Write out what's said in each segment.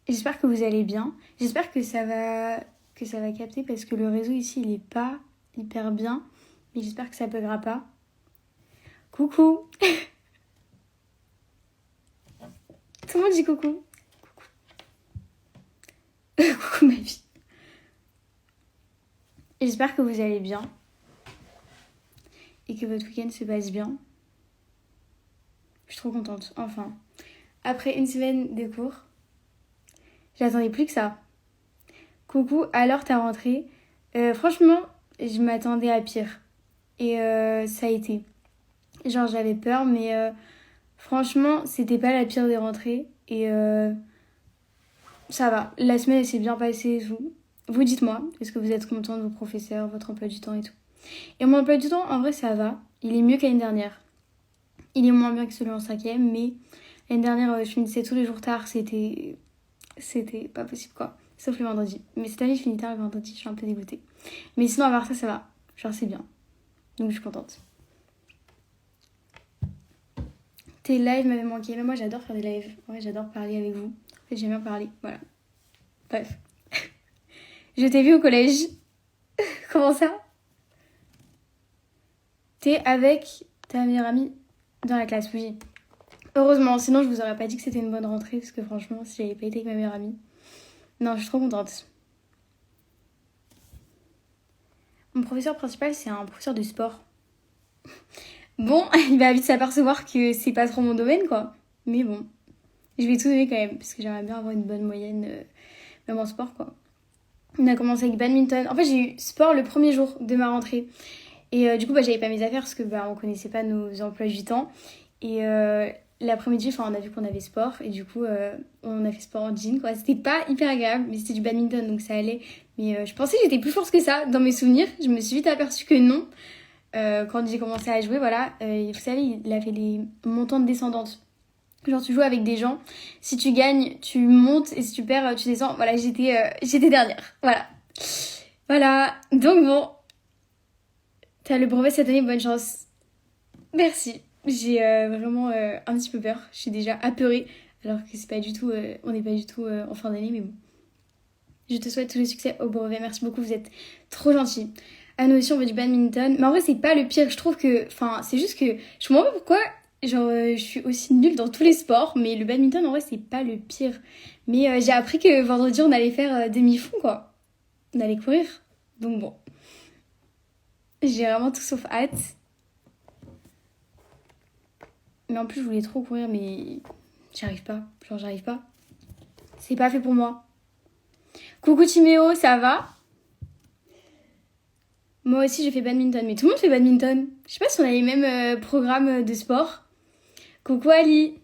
J'espère que vous allez bien. J'espère que ça va capter parce que le réseau ici, il est pas hyper bien. Mais j'espère que ça buggera pas. Coucou. Tout le monde dit coucou. Coucou ma vie. J'espère que vous allez bien. Et que votre week-end se passe bien. Je suis trop contente. Enfin. Après une semaine de cours, j'attendais plus que ça. Coucou, alors ta rentrée. Franchement, je m'attendais à pire. Et ça a été. Genre j'avais peur, mais franchement, c'était pas la pire des rentrées. Et ça va. La semaine, elle s'est bien passée et tout. Vous dites-moi, est-ce que vous êtes content de vos professeurs, votre emploi du temps et tout. Et mon emploi du temps, en vrai, ça va. Il est mieux qu'année dernière. Il est moins bien que celui en cinquième, mais l'année dernière, je finissais tous les jours tard. C'était pas possible, quoi. Sauf le vendredi. Mais cette année, je finis tard le vendredi. Je suis un peu dégoûtée. Mais sinon, à part ça, ça va. Genre, c'est bien. Donc, je suis contente. Tes lives m'avaient manqué. Mais moi, j'adore faire des lives. Ouais, j'adore parler avec vous. En fait, j'aime bien parler. Voilà. Bref. Je t'ai vu au collège. Comment ça? T'es avec ta meilleure amie dans la classe, oui. Heureusement, sinon je vous aurais pas dit que c'était une bonne rentrée, parce que franchement, si j'avais pas été avec ma meilleure amie... Non, je suis trop contente. Mon professeur principal, c'est un professeur de sport. Bon, il va vite s'apercevoir que c'est pas trop mon domaine, quoi. Mais bon, je vais tout donner quand même, parce que j'aimerais bien avoir une bonne moyenne, même en sport, quoi. On a commencé avec badminton. En fait, j'ai eu sport le premier jour de ma rentrée. Et du coup, j'avais pas mes affaires, parce que on connaissait pas nos emplois du temps. Et l'après-midi, on a vu qu'on avait sport. Et du coup, on a fait sport en jean, quoi. C'était pas hyper agréable, mais c'était du badminton, donc ça allait. Mais je pensais que j'étais plus forte que ça dans mes souvenirs. Je me suis vite aperçue que non. Quand j'ai commencé à jouer, voilà. Vous savez, il a fait les montantes descendantes. Genre, tu joues avec des gens. Si tu gagnes, tu montes. Et si tu perds, tu descends. Voilà, j'étais dernière. Voilà. Voilà. Donc bon, t'as le brevet cette année, bonne chance. Merci. J'ai vraiment un petit peu peur. Je suis déjà apeurée. Alors que c'est pas du tout. On n'est pas du tout en fin d'année, mais bon. Je te souhaite tout le succès au brevet. Merci beaucoup, vous êtes trop gentils. Ah, nous aussi, on veut du badminton. Mais en vrai, c'est pas le pire. Je trouve que. Enfin, c'est juste que. Je comprends pas pourquoi. Genre, je suis aussi nulle dans tous les sports. Mais le badminton, en vrai, c'est pas le pire. Mais j'ai appris que vendredi, on allait faire demi-fond, quoi. On allait courir. Donc bon. J'ai vraiment tout sauf hâte. Mais en plus, je voulais trop courir, mais j'y arrive pas. Genre, j'arrive pas. C'est pas fait pour moi. Coucou Timéo, ça va? Moi aussi, j'ai fait badminton, mais tout le monde fait badminton. Je sais pas si on a les mêmes programmes de sport. Coucou Ali.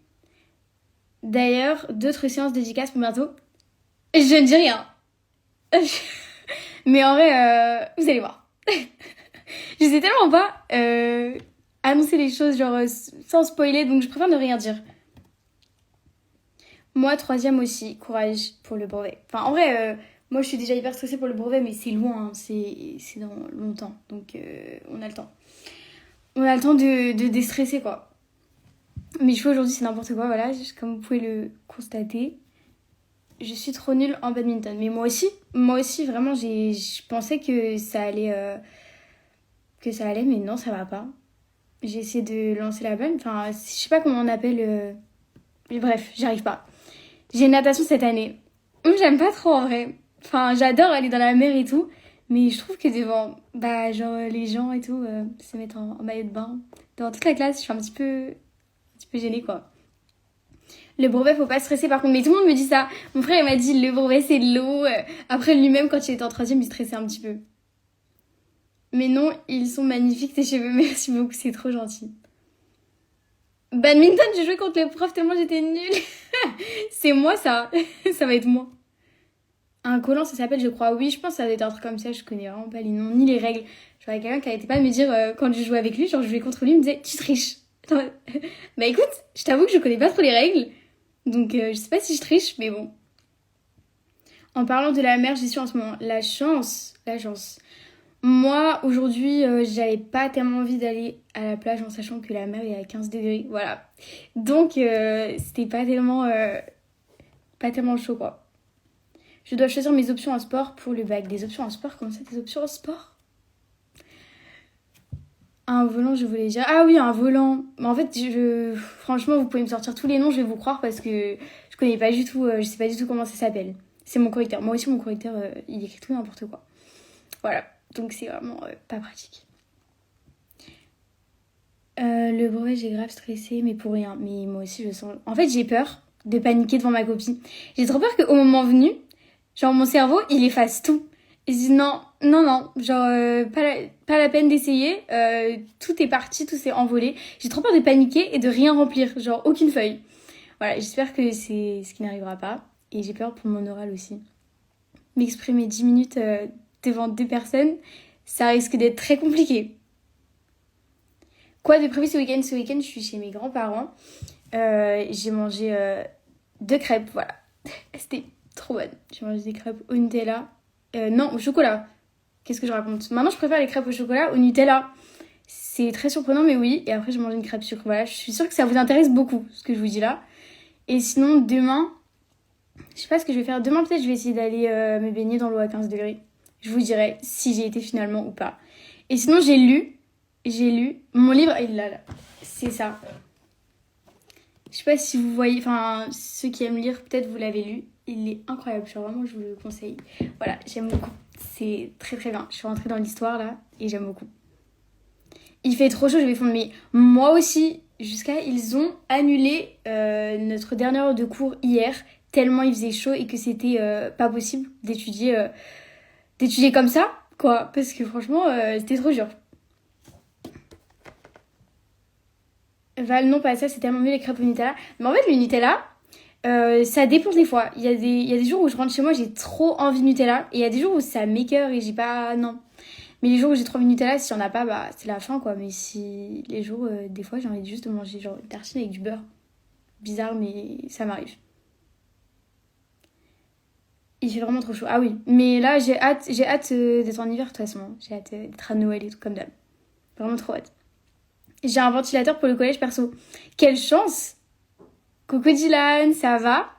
D'ailleurs, d'autres séances dédicaces pour bientôt. Je ne dis rien. Mais en vrai, vous allez voir. Je sais tellement pas annoncer les choses genre sans spoiler, donc je préfère ne rien dire. Moi, troisième aussi, courage pour le brevet. Enfin, en vrai, moi je suis déjà hyper stressée pour le brevet, mais c'est loin, hein, c'est dans longtemps. Donc on a le temps. On a le temps de déstresser, quoi. Mes cheveux aujourd'hui, c'est n'importe quoi, voilà, comme vous pouvez le constater. Je suis trop nulle en badminton. Mais moi aussi, vraiment, je pensais que ça allait, mais non, ça va pas. J'ai essayé de lancer la balle, enfin, je sais pas comment on appelle. Mais bref, j'y arrive pas. J'ai une natation cette année. J'aime pas trop en vrai. Enfin, j'adore aller dans la mer et tout. Mais je trouve que devant, genre, les gens et tout, se mettre en maillot de bain. Devant toute la classe, je suis un petit peu gênée, quoi. Le brevet, faut pas stresser par contre. Mais tout le monde me dit ça. Mon frère, il m'a dit, le brevet, c'est de l'eau. Après, lui-même, quand il était en troisième, il stressait un petit peu. Mais non, ils sont magnifiques, tes cheveux. Merci beaucoup, c'est trop gentil. Badminton, j'ai joué contre le prof tellement j'étais nulle. C'est moi, ça. Ça va être moi. Un collant, ça s'appelle, je crois. Oui, je pense que ça doit être un truc comme ça. Je connais vraiment pas les noms ni les règles. J'avais quelqu'un qui arrêtait pas de me dire, quand je jouais avec lui, genre je jouais contre lui, il me disait, tu triches. Bah écoute, je t'avoue que je connais pas trop les règles. Donc je sais pas si je triche, mais bon. En parlant de la mer, j'y suis en ce moment. La chance. Moi, aujourd'hui, j'avais pas tellement envie d'aller à la plage en sachant que la mer est à 15 degrés. Voilà. Donc, c'était pas tellement chaud, quoi. Je dois choisir mes options en sport pour le bac. Des options en sport? Comment ça, des options en sport? Un volant, je voulais dire. Ah oui, un volant. Mais en fait, franchement, vous pouvez me sortir tous les noms, je vais vous croire parce que je connais pas du tout, je sais pas du tout comment ça s'appelle. C'est mon correcteur. Moi aussi, mon correcteur, il écrit tout n'importe quoi. Voilà. Donc, c'est vraiment pas pratique. Le brevet, j'ai grave stressé, mais pour rien. Mais moi aussi, je sens. En fait, j'ai peur de paniquer devant ma copie. J'ai trop peur qu'au moment venu, genre, mon cerveau, il efface tout. Et je dis non, non, non, genre, pas la peine d'essayer. Tout est parti, tout s'est envolé. J'ai trop peur de paniquer et de rien remplir, genre, aucune feuille. Voilà, j'espère que c'est ce qui n'arrivera pas. Et j'ai peur pour mon oral aussi. M'exprimer 10 minutes devant 2 personnes, ça risque d'être très compliqué. Quoi de prévu ce week-end? Ce week-end, je suis chez mes grands-parents. J'ai mangé 2 crêpes, voilà. C'était trop bonne. J'ai mangé des crêpes au Nutella. Non, au chocolat. Qu'est-ce que je raconte? Maintenant, je préfère les crêpes au chocolat au Nutella. C'est très surprenant, mais oui. Et après, j'ai mangé une crêpe sucre. Voilà, je suis sûre que ça vous intéresse beaucoup, ce que je vous dis là. Et sinon, demain, je sais pas ce que je vais faire. Demain, peut-être, je vais essayer d'aller me baigner dans l'eau à 15 degrés. Je vous dirai si j'ai été finalement ou pas. Et sinon, j'ai lu mon livre. Il est là. C'est ça. Je sais pas si vous voyez, enfin, ceux qui aiment lire, peut-être vous l'avez lu. Il est incroyable, genre vraiment, je vous le conseille. Voilà, j'aime beaucoup. C'est très très bien. Je suis rentrée dans l'histoire là et j'aime beaucoup. Il fait trop chaud, je vais fondre. Mais moi aussi, ils ont annulé notre dernière heure de cours hier, tellement il faisait chaud et que c'était pas possible d'étudier comme ça, quoi. Parce que franchement, c'était trop dur. Val, non, pas ça, c'est tellement mieux les crêpes au Nutella. Mais en fait, le Nutella, ça dépend des fois. Il y a des jours où je rentre chez moi, j'ai trop envie de Nutella. Et il y a des jours où ça m'écœure et j'ai pas. Non. Mais les jours où j'ai trop envie de Nutella, s'il y en a pas, bah c'est la fin quoi. Mais si les jours, des fois, j'ai envie juste de manger genre une tartine avec du beurre. Bizarre, mais ça m'arrive. Il fait vraiment trop chaud. Ah oui. Mais là, j'ai hâte d'être en hiver de toute façon. J'ai hâte d'être à Noël et tout comme d'hab. Vraiment trop hâte. J'ai un ventilateur pour le collège perso. Quelle chance! Coucou Dylan, ça va?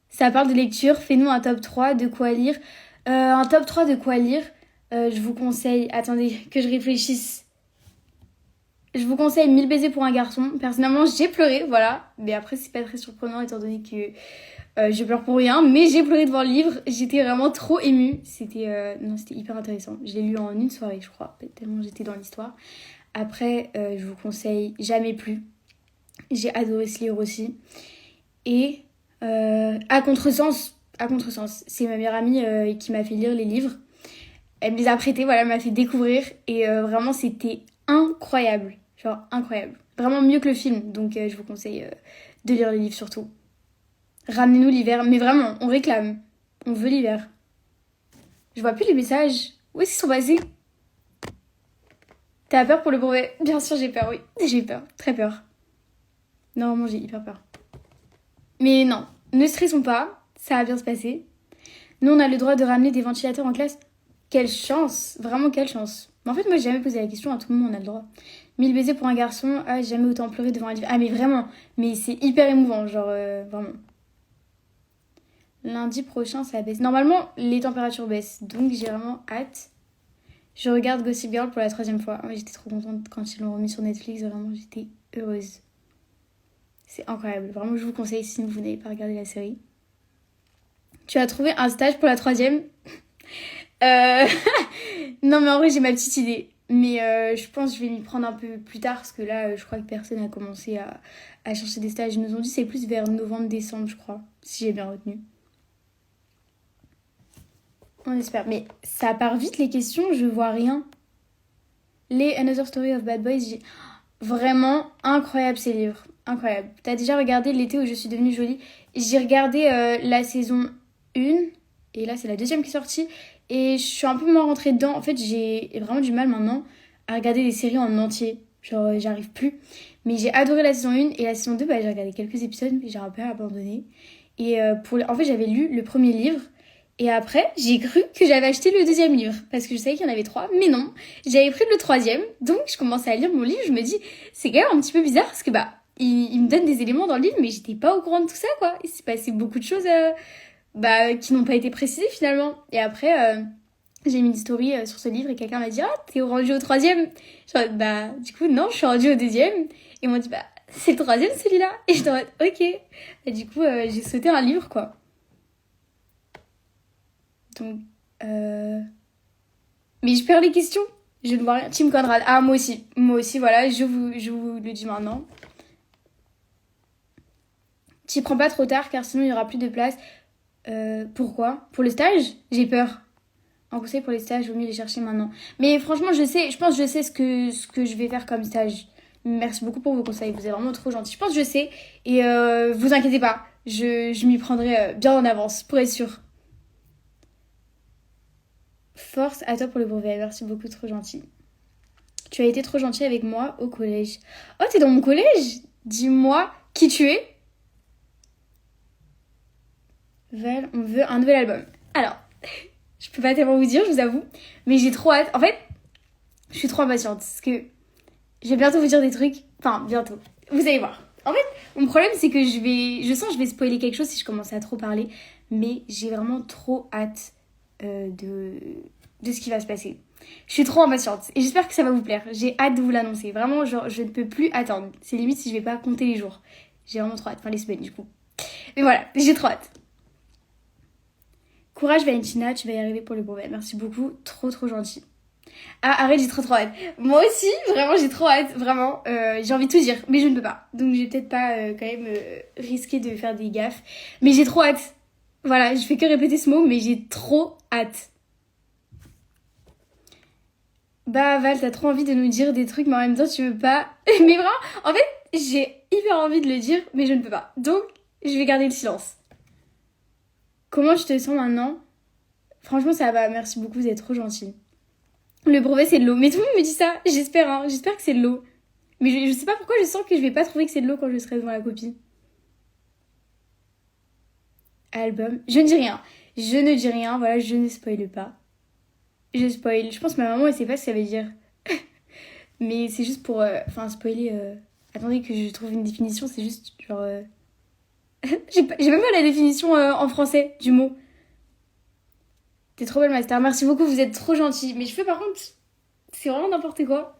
Ça parle de lecture, fais-nous un top 3 de quoi lire. Un top 3 de quoi lire, je vous conseille... Attendez, que je réfléchisse. Je vous conseille 1000 baisers pour un garçon. Personnellement, j'ai pleuré, voilà. Mais après, c'est pas très surprenant étant donné que je pleure pour rien. Mais j'ai pleuré devant le livre. J'étais vraiment trop émue. C'était hyper intéressant. Je l'ai lu en une soirée, je crois. Tellement j'étais dans l'histoire. Après, je vous conseille Jamais plus. J'ai adoré ce livre aussi. Et à contresens, c'est ma meilleure amie qui m'a fait lire les livres. Elle me les a prêtés, voilà, elle m'a fait découvrir. Et vraiment, c'était incroyable. Genre incroyable. Vraiment mieux que le film. Donc je vous conseille de lire les livres surtout. Ramenez-nous l'hiver. Mais vraiment, on réclame. On veut l'hiver. Je vois plus les messages. Où est-ce qu'ils sont passés? T'as peur pour le brevet? Bien sûr, j'ai peur, oui. J'ai peur, très peur. Normalement, j'ai hyper peur. Mais non, ne stressons pas, ça va bien se passer. Nous, on a le droit de ramener des ventilateurs en classe. Quelle chance, vraiment quelle chance. Mais en fait, moi, j'ai jamais posé la question, à tout le monde, on a le droit. 1000 baisers pour un garçon, ah, j'ai jamais autant pleuré devant un livre. Ah, mais vraiment, mais c'est hyper émouvant, genre, vraiment. Lundi prochain, ça baisse. Normalement, les températures baissent, donc j'ai vraiment hâte. Je regarde Gossip Girl pour la 3e fois. Ouais, j'étais trop contente quand ils l'ont remis sur Netflix, vraiment, j'étais heureuse. C'est incroyable. Vraiment, je vous conseille si vous n'avez pas regardé la série. Tu as trouvé un stage pour la 3e? Non, mais en vrai, j'ai ma petite idée. Mais je pense que je vais m'y prendre un peu plus tard parce que là, je crois que personne n'a commencé à chercher des stages. Ils nous ont dit que c'est plus vers novembre-décembre, je crois, si j'ai bien retenu. On espère. Mais ça part vite les questions, je vois rien. Les Another Story of Bad Boys, vraiment incroyable ces livres. Incroyable. T'as déjà regardé L'été où je suis devenue jolie? J'ai regardé la saison 1 et là c'est la 2e qui est sortie et je suis un peu moins rentrée dedans. En fait j'ai vraiment du mal maintenant à regarder des séries en entier. Genre j'arrive plus. Mais j'ai adoré la saison 1 et la saison 2 j'ai regardé quelques épisodes mais j'ai un peu abandonné. Et en fait j'avais lu le premier livre. Et après, j'ai cru que j'avais acheté le 2e livre. Parce que je savais qu'il y en avait 3. Mais non, j'avais pris le 3e. Donc, je commençais à lire mon livre. Je me dis, c'est quand même un petit peu bizarre. Parce que, il me donne des éléments dans le livre. Mais j'étais pas au courant de tout ça, quoi. Il s'est passé beaucoup de choses bah, qui n'ont pas été précisées finalement. Et après, j'ai mis une story sur ce livre et quelqu'un m'a dit, ah, t'es rendu au troisième. Genre, bah, du coup, non, je suis rendue au deuxième. Et ils m'ont dit, bah, c'est le troisième celui-là. Et je dois ok. Et du coup, j'ai sauté un livre, quoi. Donc, mais je perds les questions. Je ne vois rien. Team Conrad. Ah, moi aussi. Moi aussi, voilà, je vous le dis maintenant. T'y prends pas trop tard car sinon il y aura plus de place. Pourquoi? Pour le stage? J'ai peur. Un conseil pour les stages, vaut mieux les chercher maintenant. Mais franchement, je pense que je sais ce que je vais faire comme stage. Merci beaucoup pour vos conseils, vous êtes vraiment trop gentils. Je pense que je sais. Et vous inquiétez pas, je m'y prendrai bien en avance, pour être sûr. Force à toi pour le brevet, merci beaucoup, trop gentil. Tu as été trop gentil avec moi au collège. Oh, t'es dans mon collège? Dis-moi qui tu es. Val, on veut un nouvel album. Alors, je peux pas tellement vous dire, je vous avoue. Mais j'ai trop hâte. En fait, je suis trop impatiente. Parce que je vais bientôt vous dire des trucs. Enfin, bientôt. Vous allez voir. En fait, mon problème, c'est que je sens que je vais spoiler quelque chose si je commence à trop parler. Mais j'ai vraiment trop hâte de ce qui va se passer. Je suis trop impatiente. Et j'espère que ça va vous plaire. J'ai hâte de vous l'annoncer. Vraiment, genre, je ne peux plus attendre. C'est limite si je vais pas compter les jours. J'ai vraiment trop hâte. Enfin, les semaines, du coup. Mais voilà, j'ai trop hâte. Courage Valentina, tu vas y arriver pour le brevet. Merci beaucoup, trop trop gentil. Ah arrête, j'ai trop trop hâte. Moi aussi, vraiment j'ai trop hâte, vraiment. J'ai envie de tout dire, mais je ne peux pas. Donc je vais peut-être pas quand même risquer de faire des gaffes. Mais j'ai trop hâte. Voilà, je fais que répéter ce mot, mais j'ai trop hâte. Bah Val, t'as trop envie de nous dire des trucs, mais en même temps tu veux pas. Mais vraiment, en fait, j'ai hyper envie de le dire, mais je ne peux pas. Donc, je vais garder le silence. Comment tu te sens maintenant? Franchement, ça va, merci beaucoup, vous êtes trop gentil. Le brevet, c'est de l'eau. Mais tout le monde me dit ça, j'espère, hein. J'espère que c'est de l'eau. Mais je sais pas pourquoi je sens que je vais pas trouver que c'est de l'eau quand je serai devant la copie. Album. Je ne dis rien. Je ne dis rien, voilà, je ne spoile pas. Je spoil. Je pense que ma maman, elle sait pas ce que ça veut dire. Mais c'est juste pour... Enfin, spoiler... Attendez que je trouve une définition, c'est juste genre... j'ai même pas la définition en français du mot. T'es trop belle, Master. Merci beaucoup, vous êtes trop gentils. Mes cheveux, par contre, c'est vraiment n'importe quoi.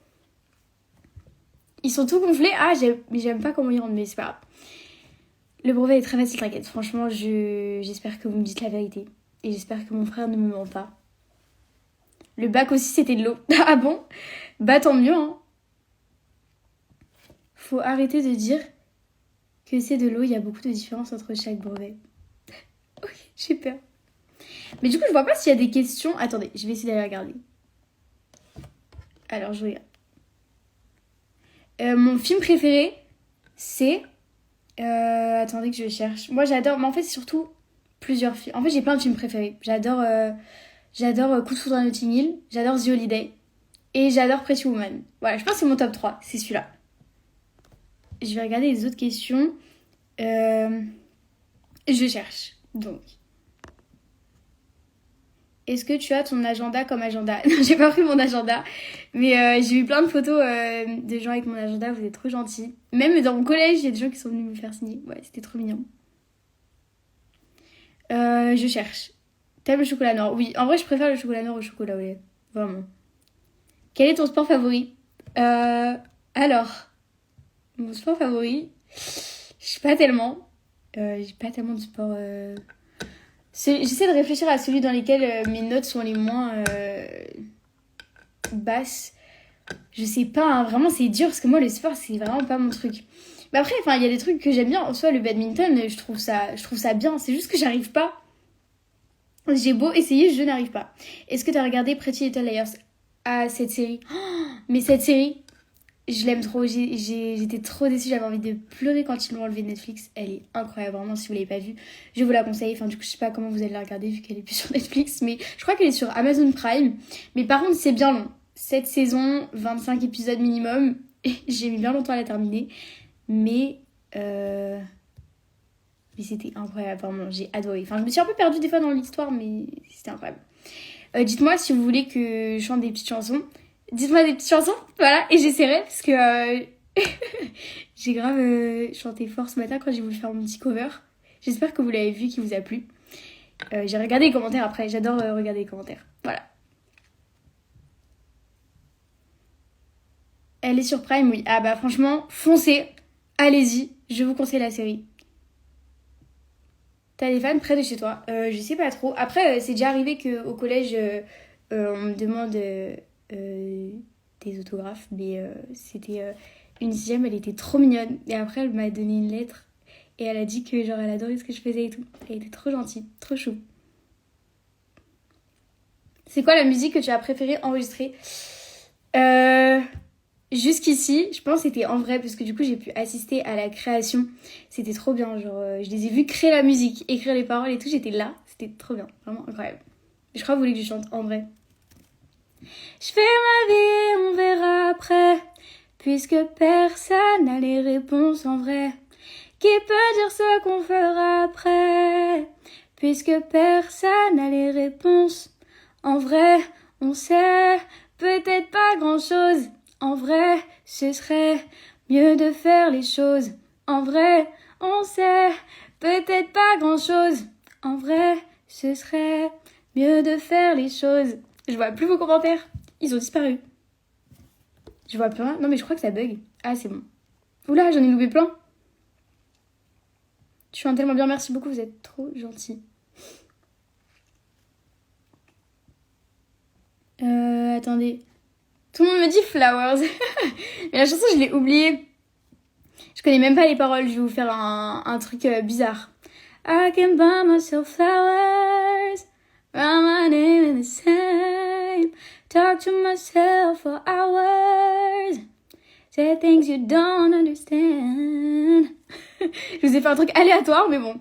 Ils sont tout gonflés. Ah, mais j'aime pas comment ils rendent, mais c'est pas grave. Le brevet est très facile, t'inquiète. Franchement, j'espère que vous me dites la vérité. Et j'espère que mon frère ne me ment pas. Le bac aussi, c'était de l'eau. Ah bon? Bah tant mieux, hein. Faut arrêter de dire que c'est de l'eau. Il y a beaucoup de différences entre chaque brevet. Ok, j'ai peur. Mais du coup, je vois pas s'il y a des questions. Attendez, je vais essayer d'aller regarder. Alors, je regarde. Mon film préféré, c'est... attendez que je cherche. Moi, j'adore... Mais en fait, c'est surtout plusieurs films. En fait, j'ai plein de films préférés. J'adore Coup de foudre à Notting Hill. J'adore The Holiday. Et j'adore Pretty Woman. Voilà, je pense que c'est mon top 3. C'est celui-là. Je vais regarder les autres questions. Je cherche. Donc... Est-ce que tu as ton agenda comme agenda? Non, j'ai pas pris mon agenda. Mais j'ai eu plein de photos de gens avec mon agenda. Vous êtes trop gentils. Même dans mon collège, il y a des gens qui sont venus me faire signer. Ouais, c'était trop mignon. Je cherche. T'aimes le chocolat noir? Oui, en vrai, je préfère le chocolat noir au chocolat au lait. Vraiment. Quel est ton sport favori? Alors, mon sport favori, je sais pas tellement. J'ai pas tellement de sport... J'essaie de réfléchir à celui dans lequel mes notes sont les moins basses. Je sais pas, hein, vraiment c'est dur parce que moi le sport c'est vraiment pas mon truc. Mais après, enfin il y a des trucs que j'aime bien. En soi le badminton, je trouve ça bien. C'est juste que j'arrive pas. J'ai beau essayer, je n'arrive pas. Est-ce que t'as regardé Pretty Little Liars? Ah cette série. Oh, mais cette série, je l'aime trop. J'étais trop déçue. J'avais envie de pleurer quand ils l'ont enlevée de Netflix. Elle est incroyable, vraiment. Si vous l'avez pas vue, je vous la conseille. Enfin, du coup, je sais pas comment vous allez la regarder vu qu'elle est plus sur Netflix. Mais je crois qu'elle est sur Amazon Prime. Mais par contre, c'est bien long. 7 saisons, 25 épisodes minimum. Et j'ai mis bien longtemps à la terminer. Mais c'était incroyable, vraiment. J'ai adoré. Enfin, je me suis un peu perdue des fois dans l'histoire, mais c'était incroyable. Dites-moi si vous voulez que je chante des petites chansons. Dites-moi des petites chansons, voilà, et j'essaierai parce que j'ai grave chanté fort ce matin quand j'ai voulu faire mon petit cover. J'espère que vous l'avez vu, qu'il vous a plu. J'ai regardé les commentaires après, j'adore regarder les commentaires. Voilà. Elle est sur Prime, oui. Ah bah franchement, foncez, allez-y, je vous conseille la série. T'as des fans près de chez toi? Je sais pas trop. Après, c'est déjà arrivé qu'au collège, on me demande des autographes, mais c'était une sixième, elle était trop mignonne. Et après, elle m'a donné une lettre et elle a dit que genre elle adorait ce que je faisais et tout. Elle était trop gentille, trop chou. C'est quoi la musique que tu as préféré enregistrer? euh, Jusqu'ici, je pense que c'était en vrai, parce que du coup, j'ai pu assister à la création. C'était trop bien, genre, je les ai vus créer la musique, écrire les paroles et tout, j'étais là. C'était trop bien, vraiment incroyable. Je crois que vous voulez que je chante en vrai. Je fais ma vie et on verra après, puisque personne n'a les réponses en vrai. Qui peut dire ce qu'on fera après, puisque personne n'a les réponses en vrai. On sait peut-être pas grand-chose. En vrai, ce serait mieux de faire les choses. En vrai, on sait peut-être pas grand-chose. En vrai, ce serait mieux de faire les choses. Je vois plus vos commentaires. Ils ont disparu. Je vois plus rien. Non mais je crois que ça bug. Ah c'est bon. Oula, j'en ai loupé plein. Tu chantes tellement bien, merci beaucoup, vous êtes trop gentil. Attendez. Tout le monde me dit Flowers. Mais la chanson, je l'ai oubliée. Je connais même pas les paroles, je vais vous faire un truc bizarre. I can buy myself flowers, write my name in the same, talk to myself for hours, say things you don't understand. Je vous ai fait un truc aléatoire, mais bon.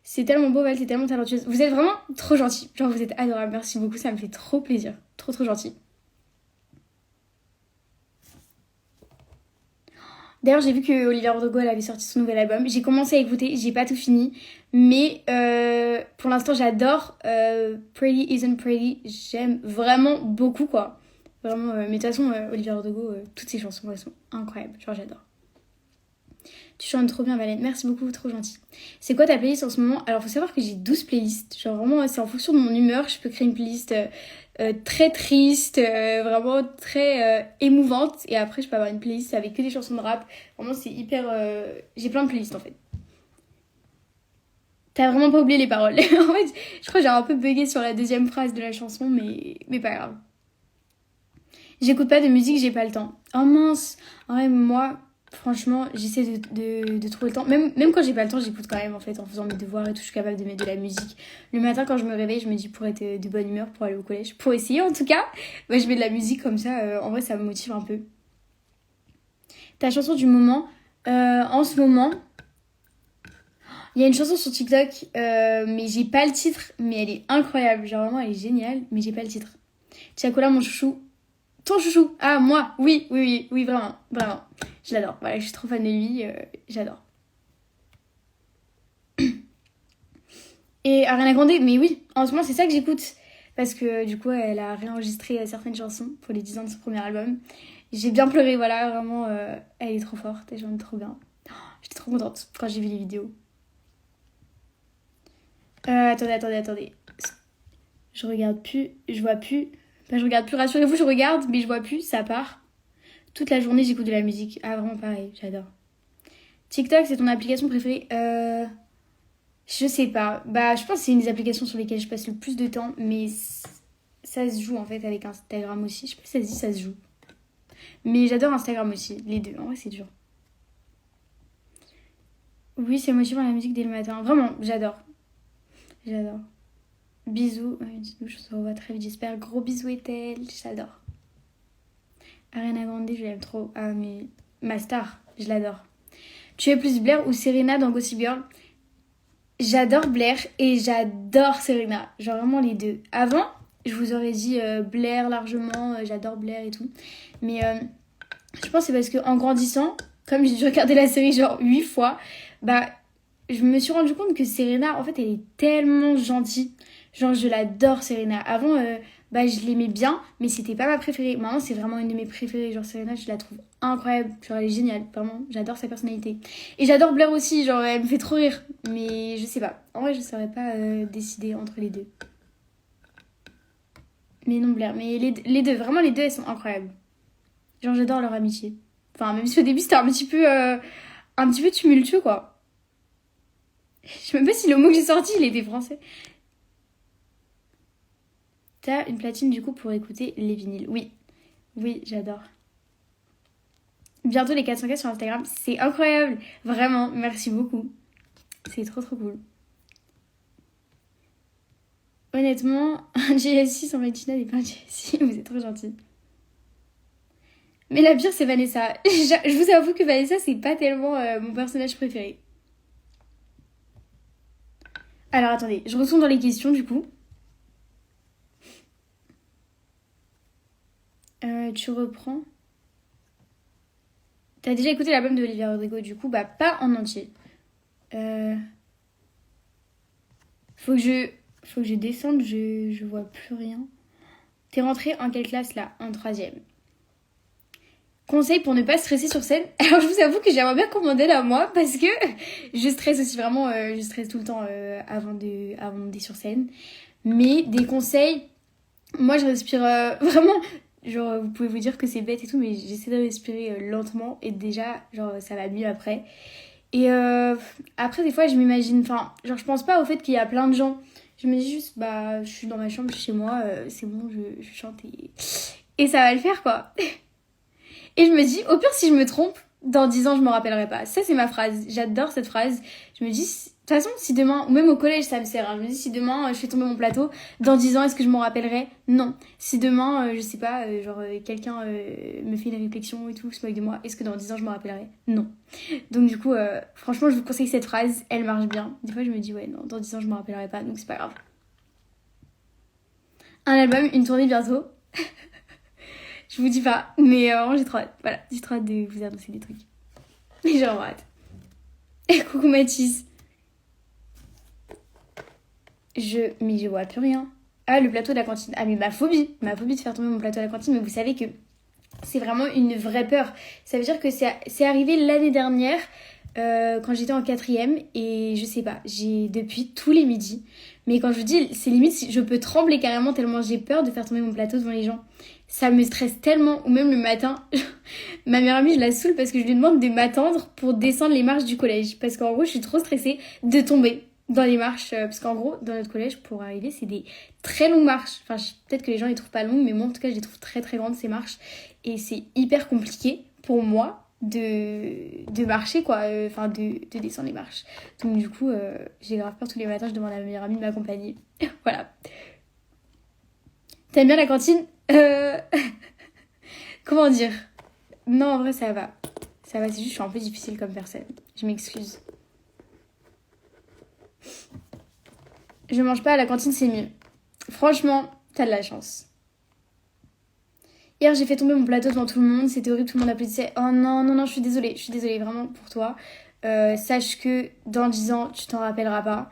C'est tellement beau, Val, c'est tellement talentueuse. Vous êtes vraiment trop gentil. Genre, vous êtes adorable. Merci beaucoup, ça me fait trop plaisir. Trop, trop gentil. D'ailleurs, j'ai vu que Olivia Rodrigo, elle avait sorti son nouvel album. J'ai commencé à écouter, j'ai pas tout fini. Mais pour l'instant, j'adore Pretty Isn't Pretty. J'aime vraiment beaucoup, quoi. Vraiment, mais de toute façon, Olivia Rodrigo, toutes ses chansons, elles sont incroyables. Genre, j'adore. Tu chantes trop bien, Valène. Merci beaucoup, trop gentil. C'est quoi ta playlist en ce moment? Alors, faut savoir que j'ai 12 playlists. Genre, vraiment, c'est en fonction de mon humeur. Je peux créer une playlist très triste, vraiment très émouvante. Et après, je peux avoir une playlist avec que des chansons de rap. Vraiment, c'est hyper... J'ai plein de playlists, en fait. T'as vraiment pas oublié les paroles. En fait, je crois que j'ai un peu bugué sur la deuxième phrase de la chanson, mais pas grave. J'écoute pas de musique, j'ai pas le temps. Oh mince. En vrai, moi... Franchement, j'essaie de trouver le temps. Même quand j'ai pas le temps, j'écoute quand même en fait en faisant mes devoirs et tout. Je suis capable de mettre de la musique. Le matin, quand je me réveille, je me dis pour être de bonne humeur, pour aller au collège. Pour essayer en tout cas, bah, je mets de la musique comme ça. En vrai, ça me motive un peu. Ta chanson du moment, en ce moment, il y a une chanson sur TikTok, mais j'ai pas le titre, mais elle est incroyable. Genre vraiment, elle est géniale, mais j'ai pas le titre. Tiakola, mon chouchou. Ton chouchou. Ah, moi. Oui, vraiment, vraiment. Je l'adore. Voilà, je suis trop fan de lui. J'adore. Et Ariana Grande, mais oui, en ce moment, c'est ça que j'écoute. Parce que du coup, elle a réenregistré certaines chansons pour les 10 ans de son premier album. J'ai bien pleuré, voilà, vraiment, elle est trop forte et j'en ai trop bien. J'étais trop contente quand j'ai vu les vidéos. Attendez. Je regarde plus, je vois plus. Enfin, je regarde plus, rassurez-vous, je regarde, mais je vois plus, ça part. Toute la journée, j'écoute de la musique. Ah, vraiment pareil, j'adore. TikTok, c'est ton application préférée? Je sais pas. Bah, je pense que c'est une des applications sur lesquelles je passe le plus de temps, mais ça se joue en fait avec Instagram aussi. Je sais pas si ça se dit, ça se joue. Mais j'adore Instagram aussi, les deux. En vrai, c'est dur. Oui, c'est motivant la musique dès le matin. Vraiment, j'adore. J'adore. Bisous. Je se revois très vite, j'espère. Gros bisous, Ethel. J'adore. Ariana Grande, je l'aime trop. Ah, mais ma star, je l'adore. Tu es plus Blair ou Serena dans Gossip Girl? J'adore Blair et j'adore Serena. Genre vraiment les deux. Avant, je vous aurais dit Blair largement. J'adore Blair et tout. Mais je pense que c'est parce qu'en grandissant, comme j'ai dû regarder la série genre 8 fois, bah je me suis rendu compte que Serena, en fait, elle est tellement gentille. Genre, je l'adore, Serena. Avant, bah, je l'aimais bien, mais c'était pas ma préférée. Maintenant, c'est vraiment une de mes préférées. Genre, Serena, je la trouve incroyable. Genre, elle est géniale, vraiment. J'adore sa personnalité. Et j'adore Blair aussi, genre, elle me fait trop rire. Mais je sais pas. En vrai, je saurais pas décider entre les deux. Mais non, Blair. Mais les deux, vraiment, les deux, elles sont incroyables. Genre, j'adore leur amitié. Enfin, même si au début, c'était un petit peu tumultueux, quoi. Je sais même pas si le mot que j'ai sorti, il était français. T'as une platine, du coup, pour écouter les vinyles. Oui. Oui, j'adore. Bientôt les 400K sur Instagram, c'est incroyable. Vraiment, merci beaucoup. C'est trop trop cool. Honnêtement, un GSI sans Valentina n'est pas un GSI, vous êtes trop gentil. Mais la pire, c'est Vanessa. Je vous avoue que Vanessa, c'est pas tellement mon personnage préféré. Alors attendez, je retourne dans les questions du coup. Tu reprends. T'as déjà écouté l'album de Olivia Rodrigo, du coup, bah pas en entier. Euh... Faut que je descende, je vois plus rien. T'es rentrée en quelle classe là? En troisième. Conseil pour ne pas stresser sur scène. Alors je vous avoue que j'aimerais bien commander là moi parce que je stresse aussi vraiment, je stresse tout le temps avant de monter sur scène. Mais des conseils, moi je respire vraiment, genre vous pouvez vous dire que c'est bête et tout, mais j'essaie de respirer lentement et déjà genre ça va mieux après. Et après des fois je m'imagine, enfin genre je pense pas au fait qu'il y a plein de gens. Je me dis juste bah je suis dans ma chambre chez moi, c'est bon, je chante et ça va le faire quoi. Et je me dis, au pire, si je me trompe, dans 10 ans, je me rappellerai pas. Ça, c'est ma phrase. J'adore cette phrase. Je me dis, de toute façon, si demain, ou même au collège, ça me sert. Hein. Je me dis, si demain, je fais tomber mon plateau, dans 10 ans, est-ce que je m'en rappellerai? Non. Si demain, je sais pas, quelqu'un me fait une réflexion et tout, se moque de moi, est-ce que dans 10 ans, je m'en rappellerai? Non. Donc, du coup, franchement, je vous conseille cette phrase. Elle marche bien. Des fois, je me dis, ouais, non, dans 10 ans, je m'en rappellerai pas, donc c'est pas grave. Un album, une tournée bientôt. Je vous dis pas, mais vraiment j'ai trop hâte. Voilà, j'ai trop hâte de vous annoncer des trucs. Mais j'ai vraiment hâte. Et coucou Mathis. Mais je vois plus rien. Ah, le plateau de la cantine. Ah, mais ma phobie de faire tomber mon plateau à la cantine. Mais vous savez que c'est vraiment une vraie peur. Ça veut dire que c'est arrivé l'année dernière, quand j'étais en quatrième. Et je sais pas, j'ai depuis tous les midis. Mais quand je vous dis, c'est limite, je peux trembler carrément tellement j'ai peur de faire tomber mon plateau devant les gens. Ça me stresse tellement, ou même le matin. Ma meilleure amie, je la saoule parce que je lui demande de m'attendre pour descendre les marches du collège. Parce qu'en gros, je suis trop stressée de tomber dans les marches. Parce qu'en gros, dans notre collège, pour arriver, c'est des très longues marches. Enfin, peut-être que les gens les trouvent pas longues, mais moi, en tout cas, je les trouve très très grandes, ces marches. Et c'est hyper compliqué pour moi de marcher, quoi. Enfin, de descendre les marches. Donc, du coup, j'ai grave peur tous les matins. Je demande à ma meilleure amie de m'accompagner. Voilà. T'aimes bien la cantine? Comment dire? Non, en vrai, ça va. Ça va, c'est juste que je suis un peu difficile comme personne. Je m'excuse. Je mange pas à la cantine, c'est mieux. Franchement, t'as de la chance. Hier, j'ai fait tomber mon plateau devant tout le monde. C'était horrible, tout le monde applaudissait. Oh non, non, non, je suis désolée. Je suis désolée vraiment pour toi. Sache que dans 10 ans, tu t'en rappelleras pas.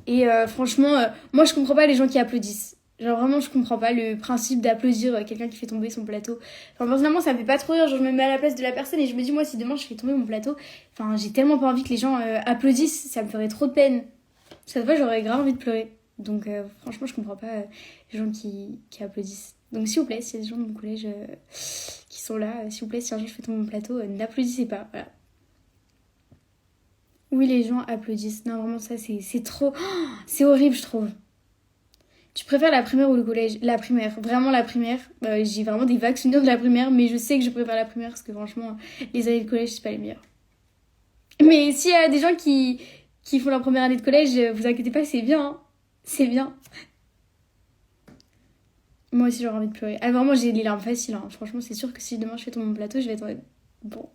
Et franchement, moi, je comprends pas les gens qui applaudissent. Genre vraiment, je comprends pas le principe d'applaudir quelqu'un qui fait tomber son plateau. Enfin, personnellement, ça me fait pas trop rire. Genre, je me mets à la place de la personne et je me dis, moi, si demain je fais tomber mon plateau, enfin, j'ai tellement pas envie que les gens applaudissent. Ça me ferait trop de peine. Cette fois, j'aurais grave envie de pleurer. Donc, franchement, je comprends pas les gens qui applaudissent. Donc, s'il vous plaît, s'il y a des gens de mon collège qui sont là, s'il vous plaît, si un jour je fais tomber mon plateau, n'applaudissez pas. Voilà. Oui, les gens applaudissent. Non, vraiment, ça, c'est trop... Oh, c'est horrible, je trouve. Tu préfères la primaire ou le collège? La primaire, vraiment la primaire. J'ai vraiment des vagues souvenirs de la primaire, mais je sais que je préfère la primaire parce que franchement, les années de collège, c'est pas les meilleures. Mais s'il y a des gens qui font leur première année de collège, vous inquiétez pas, c'est bien. Hein. C'est bien. Moi aussi, j'aurais envie de pleurer. Ah, vraiment, j'ai les larmes faciles. Hein. Franchement, c'est sûr que si demain je fais tomber mon plateau, je vais être en mode... Bon.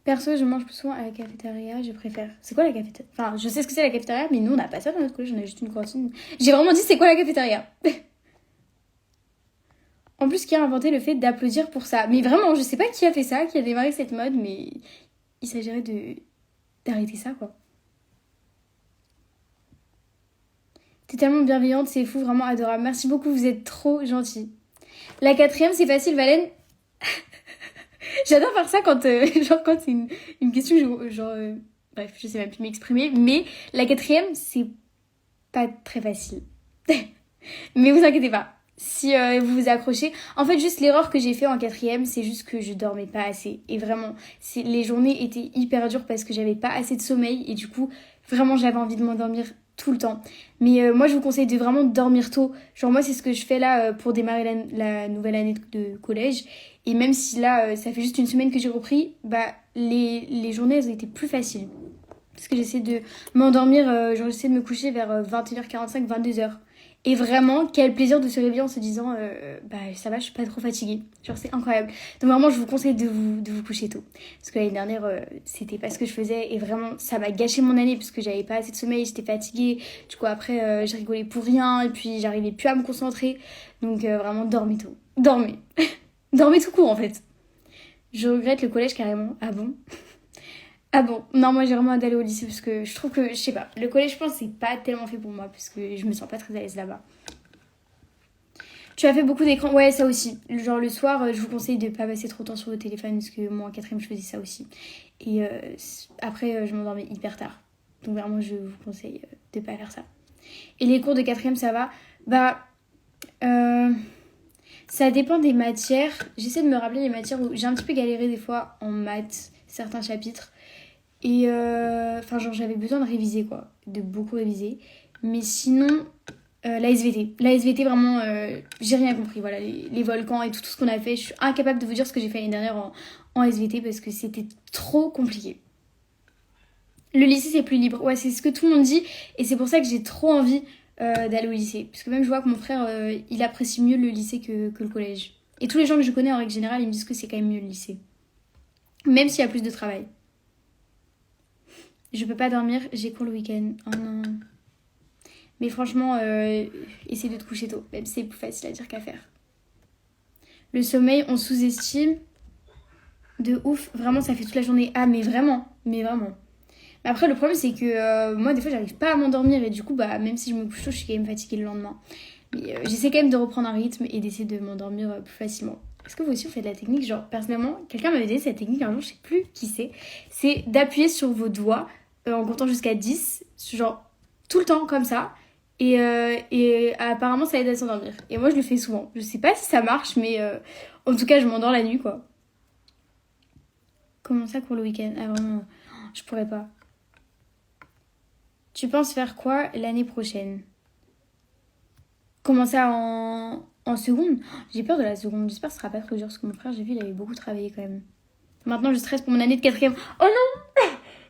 Perso, je mange plus souvent à la cafétéria, je préfère. C'est quoi la cafétéria? Enfin, je sais ce que c'est la cafétéria, mais nous, on n'a pas ça dans notre collège, on a juste une cantine. J'ai vraiment dit c'est quoi la cafétéria? En plus, qui a inventé le fait d'applaudir pour ça? Mais vraiment, je sais pas qui a fait ça, qui a démarré cette mode, mais il s'agirait d'arrêter ça, quoi. T'es tellement bienveillante, c'est fou, vraiment adorable. Merci beaucoup, vous êtes trop gentille. La quatrième, c'est facile, Valène. J'adore faire ça quand, genre, quand c'est une question, genre, bref, je sais même plus m'exprimer. Mais la quatrième, c'est pas très facile. Mais vous inquiétez pas. Si vous vous accrochez. En fait, juste l'erreur que j'ai fait en quatrième, c'est juste que je dormais pas assez. Et vraiment, les journées étaient hyper dures parce que j'avais pas assez de sommeil. Et du coup, vraiment, j'avais envie de m'endormir tout le temps. Mais moi, je vous conseille de vraiment dormir tôt. Genre, moi, c'est ce que je fais là pour démarrer la nouvelle année de collège. Et même si là, ça fait juste une semaine que j'ai repris, bah, les journées, elles ont été plus faciles. Parce que j'essaie de m'endormir, genre j'essaie de me coucher vers 21h45, 22h. Et vraiment, quel plaisir de se réveiller en se disant bah ça va, je suis pas trop fatiguée. Genre c'est incroyable. Donc vraiment, je vous conseille de vous coucher tôt. Parce que l'année dernière, c'était pas ce que je faisais. Et vraiment, ça m'a gâché mon année parce que j'avais pas assez de sommeil, j'étais fatiguée. Du coup, après, j'ai rigolé pour rien. Et puis, j'arrivais plus à me concentrer. Donc vraiment, dormez tôt. Dormez. Dormez tout court en fait. Je regrette le collège carrément. Ah bon? Ah bon, non, moi j'ai vraiment hâte d'aller au lycée parce que je trouve que, je sais pas, le collège, je pense, c'est pas tellement fait pour moi parce que je me sens pas très à l'aise là-bas. Tu as fait beaucoup d'écrans? Ouais, ça aussi. Genre le soir, je vous conseille de pas passer trop de temps sur le téléphone parce que moi en quatrième, je faisais ça aussi. Et après, je m'endormais hyper tard. Donc vraiment, je vous conseille de pas faire ça. Et les cours de quatrième, ça va? Bah, euh, ça dépend des matières. J'essaie de me rappeler les matières où j'ai un petit peu galéré des fois en maths, certains chapitres. Et enfin, genre, j'avais besoin de réviser, quoi. De beaucoup réviser. Mais sinon, la SVT. La SVT, vraiment, j'ai rien compris. Voilà, les volcans et tout ce qu'on a fait. Je suis incapable de vous dire ce que j'ai fait l'année dernière en SVT parce que c'était trop compliqué. Le lycée, c'est plus libre. Ouais, c'est ce que tout le monde dit. Et c'est pour ça que j'ai trop envie d'aller au lycée. Parce que même, je vois que mon frère, il apprécie mieux le lycée que le collège. Et tous les gens que je connais, en règle générale, ils me disent que c'est quand même mieux le lycée. Même s'il y a plus de travail. Je peux pas dormir, j'ai cours le week-end. Oh non. Mais franchement, essaie de te coucher tôt. Même si c'est plus facile à dire qu'à faire. Le sommeil, on sous-estime de ouf. Vraiment, ça fait toute la journée. Ah, mais vraiment. Mais vraiment. Mais après, le problème, c'est que moi, des fois, j'arrive pas à m'endormir. Et du coup, bah, même si je me couche tôt, je suis quand même fatiguée le lendemain. Mais j'essaie quand même de reprendre un rythme et d'essayer de m'endormir plus facilement. Est-ce que vous aussi, vous faites de la technique? Genre, personnellement, quelqu'un m'avait dit cette technique un jour, je sais plus qui c'est. C'est d'appuyer sur vos doigts en comptant jusqu'à 10. Genre, tout le temps, comme ça. Et apparemment, ça aide à s'endormir. Et moi, je le fais souvent. Je sais pas si ça marche, mais en tout cas, je m'endors la nuit, quoi. Comment ça pour le week-end? Ah, vraiment, je pourrais pas. Tu penses faire quoi l'année prochaine? Comment ça en seconde? J'ai peur de la seconde. J'espère que ce sera pas trop dur parce que mon frère, j'ai vu, il avait beaucoup travaillé quand même. Maintenant, je stresse pour mon année de quatrième. Oh non!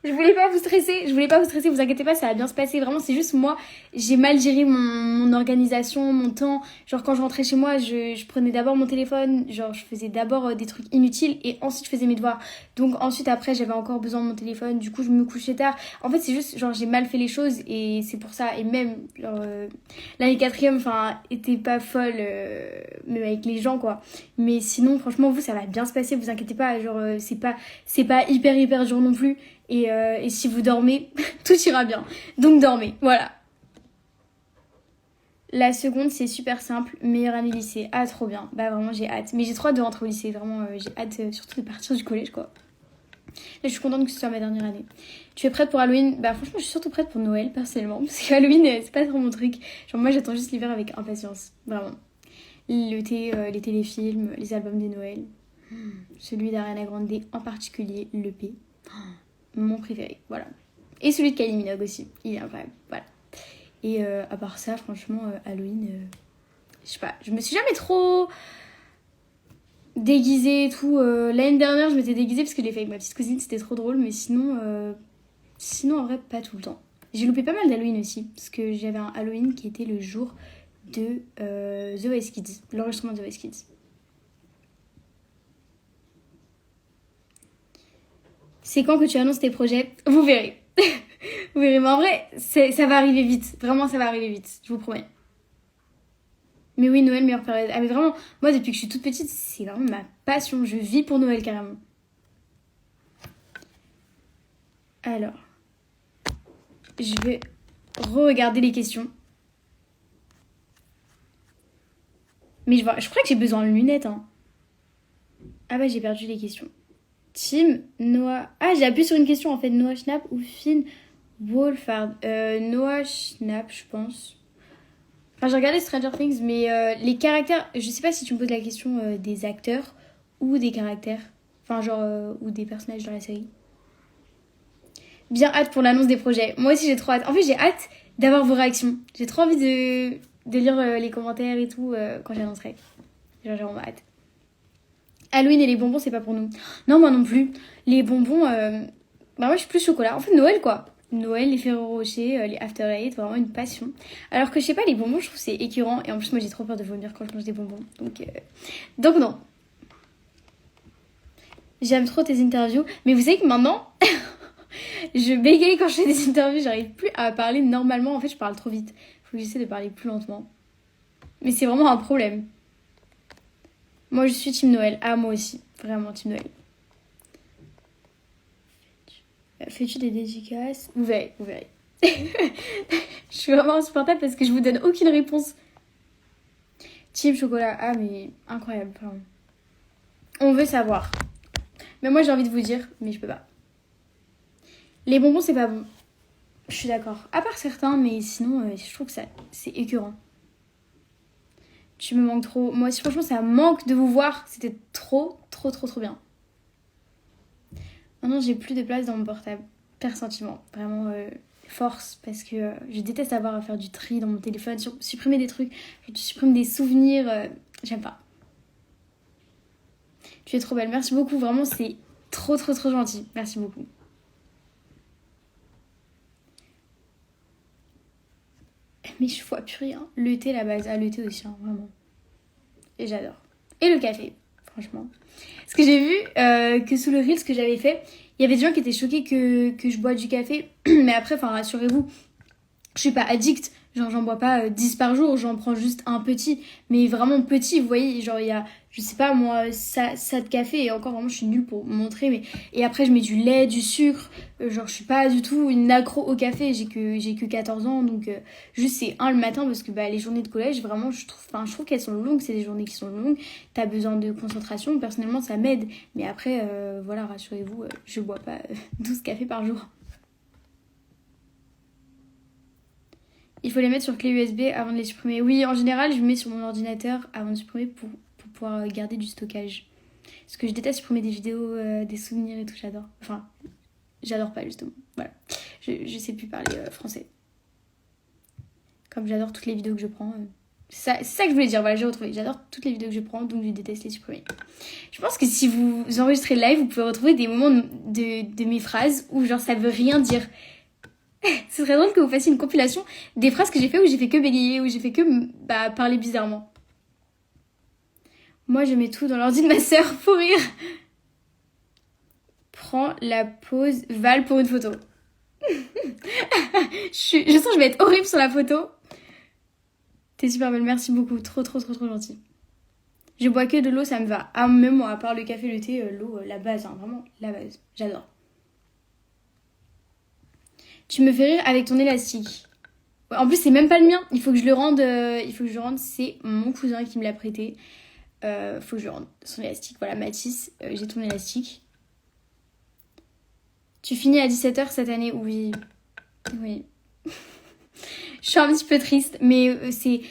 Je voulais pas vous stresser, vous inquiétez pas, ça va bien se passer. Vraiment, c'est juste moi, j'ai mal géré mon organisation, mon temps. Genre, quand je rentrais chez moi, je prenais d'abord mon téléphone, genre, je faisais d'abord des trucs inutiles et ensuite je faisais mes devoirs. Donc, ensuite, après, j'avais encore besoin de mon téléphone, du coup, je me couchais tard. En fait, c'est juste, genre, j'ai mal fait les choses et c'est pour ça. Et même, genre, l'année quatrième, enfin, était pas folle, même avec les gens, quoi. Mais sinon, franchement, vous, ça va bien se passer, vous inquiétez pas. Genre, c'est pas hyper dur non plus. Et si vous dormez, tout ira bien. Donc dormez, voilà. La seconde, c'est super simple. Meilleure année lycée. Ah, trop bien. Bah vraiment, j'ai hâte. Mais j'ai trop hâte de rentrer au lycée. Vraiment, j'ai hâte surtout de partir du collège, quoi. Là, je suis contente que ce soit ma dernière année. Tu es prête pour Halloween? Bah franchement, je suis surtout prête pour Noël, personnellement. Parce que Halloween, c'est pas trop mon truc. Genre moi, j'attends juste l'hiver avec impatience. Vraiment. L'été, les téléfilms, les albums de Noël. Celui d'Ariana Grande en particulier, l'EP. Mon préféré, voilà. Et celui de Kylie Minogue aussi, il est incroyable, voilà. Et à part ça, franchement, Halloween, je sais pas, je me suis jamais trop déguisée et tout. L'année dernière, je m'étais déguisée parce que je l'ai fait avec ma petite cousine, c'était trop drôle, mais sinon en vrai, pas tout le temps. J'ai loupé pas mal d'Halloween aussi, parce que j'avais un Halloween qui était le jour de The Voice Kids, l'enregistrement de The Voice Kids. C'est quand que tu annonces tes projets? Vous verrez. Vous verrez, mais en vrai, ça va arriver vite. Vraiment, ça va arriver vite, je vous promets. Mais oui, Noël, meilleure période. Ah mais vraiment, moi depuis que je suis toute petite, c'est vraiment ma passion. Je vis pour Noël carrément. Alors, je vais re-regarder les questions. Mais je crois que j'ai besoin de lunettes, hein. Ah bah j'ai perdu les questions. Team Noah... Ah, j'ai appuyé sur une question en fait. Noah Schnapp ou Finn Wolfhard. Noah Schnapp, je pense. Enfin, j'ai regardé Stranger Things, mais les caractères... Je sais pas si tu me poses la question des acteurs ou des caractères. Enfin, genre... ou des personnages dans la série. Bien hâte pour l'annonce des projets. Moi aussi, j'ai trop hâte. En fait, j'ai hâte d'avoir vos réactions. J'ai trop envie de lire les commentaires et tout quand j'annoncerai. Genre, j'ai vraiment hâte. Halloween et les bonbons, c'est pas pour nous. Non, moi non plus. Les bonbons, bah moi je suis plus chocolat. En fait, Noël quoi. Noël, les Ferrero Rocher, les After Eight, vraiment une passion. Alors que je sais pas, les bonbons, je trouve c'est écœurant. Et en plus, moi j'ai trop peur de vomir quand je mange des bonbons. Donc non. J'aime trop tes interviews. Mais vous savez que maintenant, je bégaye quand je fais des interviews. J'arrive plus à parler normalement. En fait, je parle trop vite. Faut que j'essaie de parler plus lentement. Mais c'est vraiment un problème. Moi, je suis team Noël. Ah, moi aussi. Vraiment team Noël. Fais-tu des dédicaces? Vous verrez, vous verrez. Je suis vraiment insupportable parce que je vous donne aucune réponse. Team chocolat. Ah, mais incroyable, vraiment. On veut savoir. Mais moi, j'ai envie de vous dire, mais je peux pas. Les bonbons, c'est pas bon. Je suis d'accord. À part certains, mais sinon, je trouve que c'est écœurant. Tu me manques trop. Moi aussi, franchement, ça manque de vous voir. C'était trop bien. Maintenant, j'ai plus de place dans mon portable. Pire sentiment. Vraiment, force. Parce que je déteste avoir à faire du tri dans mon téléphone. Supprimer des trucs. Je supprime des souvenirs. J'aime pas. Tu es trop belle. Merci beaucoup. Vraiment, c'est trop gentil. Merci beaucoup. Mes cheveux, purée, hein. Le thé, la base. Ah, le thé aussi, hein, vraiment. Et j'adore. Et le café, franchement. Parce que j'ai vu que sous le reel, ce que j'avais fait, il y avait des gens qui étaient choqués que je bois du café. Mais après, enfin, rassurez-vous, je suis pas addict. Genre, j'en bois pas 10 par jour, j'en prends juste un petit. Mais vraiment petit, vous voyez, genre, il y a, je sais pas moi, ça de café. Et encore, vraiment, je suis nulle pour montrer. Mais... Et après, je mets du lait, du sucre. Genre, je suis pas du tout une accro au café. J'ai que 14 ans. Donc, juste, c'est le matin. Parce que bah, les journées de collège, vraiment, je trouve qu'elles sont longues. C'est des journées qui sont longues. T'as besoin de concentration. Personnellement, ça m'aide. Mais après, voilà, rassurez-vous, je bois pas 12 cafés par jour. Il faut les mettre sur clé USB avant de les supprimer. Oui, en général, je mets sur mon ordinateur avant de supprimer pour pouvoir garder du stockage. Parce que je déteste supprimer des vidéos, des souvenirs et tout, j'adore. Enfin, j'adore pas justement. Voilà. Je sais plus parler français. Comme j'adore toutes les vidéos que je prends. C'est ça que je voulais dire, voilà, j'ai retrouvé. J'adore toutes les vidéos que je prends, donc je déteste les supprimer. Je pense que si vous enregistrez le live, vous pouvez retrouver des moments de mes phrases où genre ça veut rien dire. Ce serait drôle que vous fassiez une compilation des phrases que j'ai fait où j'ai fait que bégayer, où j'ai fait que parler bizarrement. Moi, je mets tout dans l'ordi de ma sœur pour rire. Prends la pause Val pour une photo. Je sens que je vais être horrible sur la photo. T'es super belle, merci beaucoup. Trop gentil. Je bois que de l'eau, ça me va. Ah, même moi, à part le café, le thé, l'eau, la base, hein, vraiment, la base. J'adore. Tu me fais rire avec ton élastique. En plus, c'est même pas le mien. Il faut que je le rende. C'est mon cousin qui me l'a prêté. Faut que je rende son élastique. Voilà, Mathis, j'ai ton élastique. Tu finis à 17h cette année? Oui. Je suis un petit peu triste, mais c'est...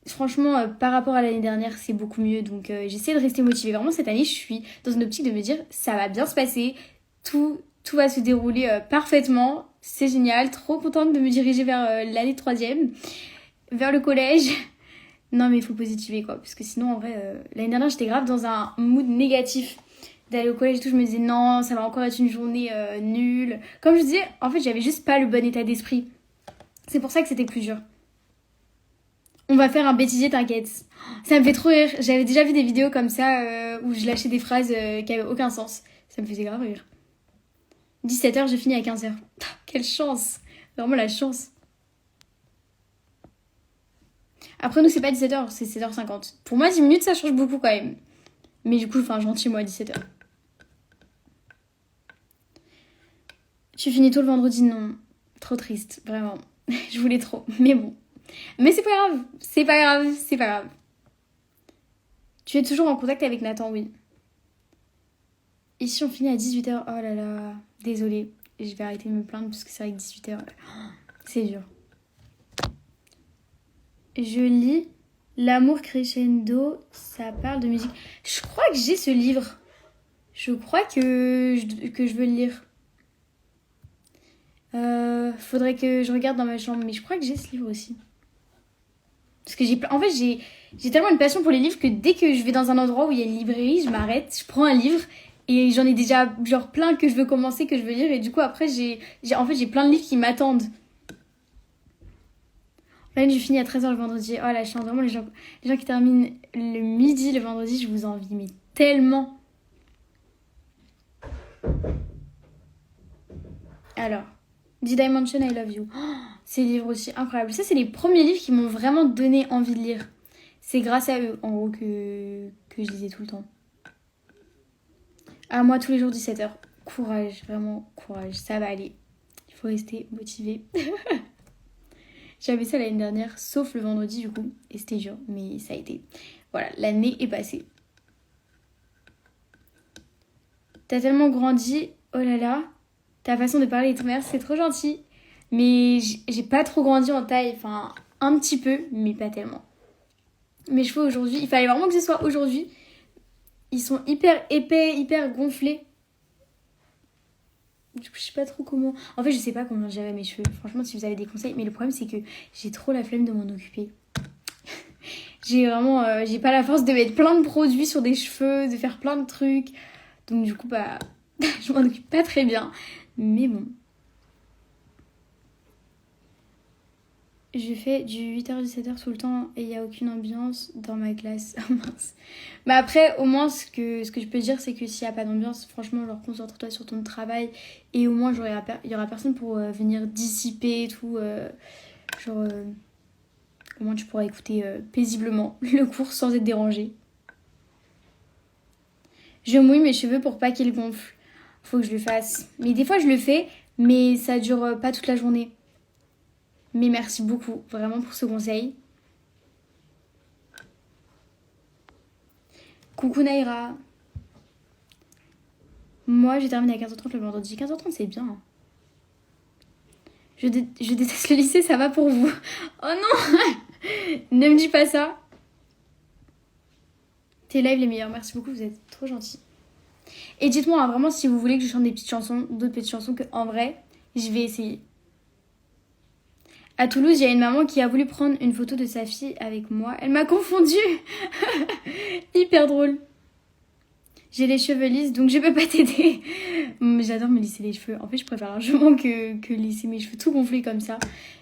Franchement, par rapport à l'année dernière, c'est beaucoup mieux. Donc, j'essaie de rester motivée. Vraiment, cette année, je suis dans une optique de me dire, ça va bien se passer. Tout va se dérouler parfaitement. C'est génial. Trop contente de me diriger vers l'année de 3e. Vers le collège. Non, mais il faut positiver, quoi. Parce que sinon, en vrai, l'année dernière, j'étais grave dans un mood négatif. D'aller au collège et tout, je me disais, non, ça va encore être une journée nulle. Comme je disais, en fait, j'avais juste pas le bon état d'esprit. C'est pour ça que c'était plus dur. On va faire un bêtisier, t'inquiète. Ça me fait trop rire. J'avais déjà vu des vidéos comme ça où je lâchais des phrases qui avaient aucun sens. Ça me faisait grave rire. 17h, j'ai fini à 15h. Quelle chance. Vraiment la chance. Après, nous, c'est pas 17h, c'est 16h50. Pour moi, 10 minutes, ça change beaucoup quand même. Mais du coup, enfin, gentil, moi, 17h. Tu finis tôt le vendredi? Non. Trop triste, vraiment. Je voulais trop. Mais bon. Mais c'est pas grave. Tu es toujours en contact avec Nathan, oui. Ici, on finit à 18h. Oh là là, désolée. Je vais arrêter de me plaindre parce que c'est vrai que 18h, c'est dur. Je lis L'amour crescendo, ça parle de musique. Je crois que j'ai ce livre. Je crois que je veux le lire. Faudrait que je regarde dans ma chambre, mais je crois que j'ai ce livre aussi. Parce que en fait, j'ai tellement une passion pour les livres que dès que je vais dans un endroit où il y a une librairie, je m'arrête, je prends un livre et j'en ai déjà genre plein que je veux commencer, que je veux lire, et du coup après en fait j'ai plein de livres qui m'attendent. Là, je finis à 13h le vendredi. Oh la chance, vraiment les gens qui terminent le midi le vendredi, je vous envie, mais tellement. Alors, Did I Mention I Love You? Oh, ces livres aussi incroyables. Ça, c'est les premiers livres qui m'ont vraiment donné envie de lire. C'est grâce à eux, en gros, que je lisais tout le temps. À moi, tous les jours, 17h. Courage, vraiment, courage. Ça va aller. Il faut rester motivé. J'avais ça l'année dernière, sauf le vendredi, du coup. Et c'était dur, mais ça a été. Voilà, l'année est passée. T'as tellement grandi. Oh là là. Ta façon de parler et ton mère, c'est trop gentil. Mais j'ai pas trop grandi en taille. Enfin, un petit peu, mais pas tellement. Mes cheveux aujourd'hui, il fallait vraiment que ce soit aujourd'hui. Ils sont hyper épais, hyper gonflés. Du coup, je sais pas trop comment... En fait, je sais pas comment gérer mes cheveux. Franchement, si vous avez des conseils. Mais le problème, c'est que j'ai trop la flemme de m'en occuper. J'ai vraiment... j'ai pas la force de mettre plein de produits sur des cheveux, de faire plein de trucs. Donc du coup, bah... je m'en occupe pas très bien. Mais bon. Je fais du 8h-17h tout le temps et il n'y a aucune ambiance dans ma classe. Mince. Mais après, au moins, ce que je peux dire, c'est que s'il n'y a pas d'ambiance, franchement, genre, concentre-toi sur ton travail et au moins, il y aura personne pour venir dissiper et tout. Au moins, tu pourras écouter paisiblement le cours sans être dérangé. Je mouille mes cheveux pour pas qu'ils gonflent. Faut que je le fasse. Mais des fois, je le fais, mais ça dure pas toute la journée. Mais merci beaucoup, vraiment, pour ce conseil. Coucou Naïra. Moi, j'ai terminé à 15h30 le vendredi. 15h30, c'est bien. Je déteste le lycée, ça va pour vous. Oh non. Ne me dis pas ça. Tes lives les meilleurs, merci beaucoup, vous êtes trop gentils. Et dites-moi vraiment si vous voulez que je chante des petites chansons, d'autres petites chansons que en vrai, je vais essayer. À Toulouse, il y a une maman qui a voulu prendre une photo de sa fille avec moi. Elle m'a confondue. Hyper drôle. J'ai les cheveux lisses, donc je peux pas t'aider. J'adore me lisser les cheveux. En fait, je préfère largement que lisser mes cheveux tout gonflés comme ça.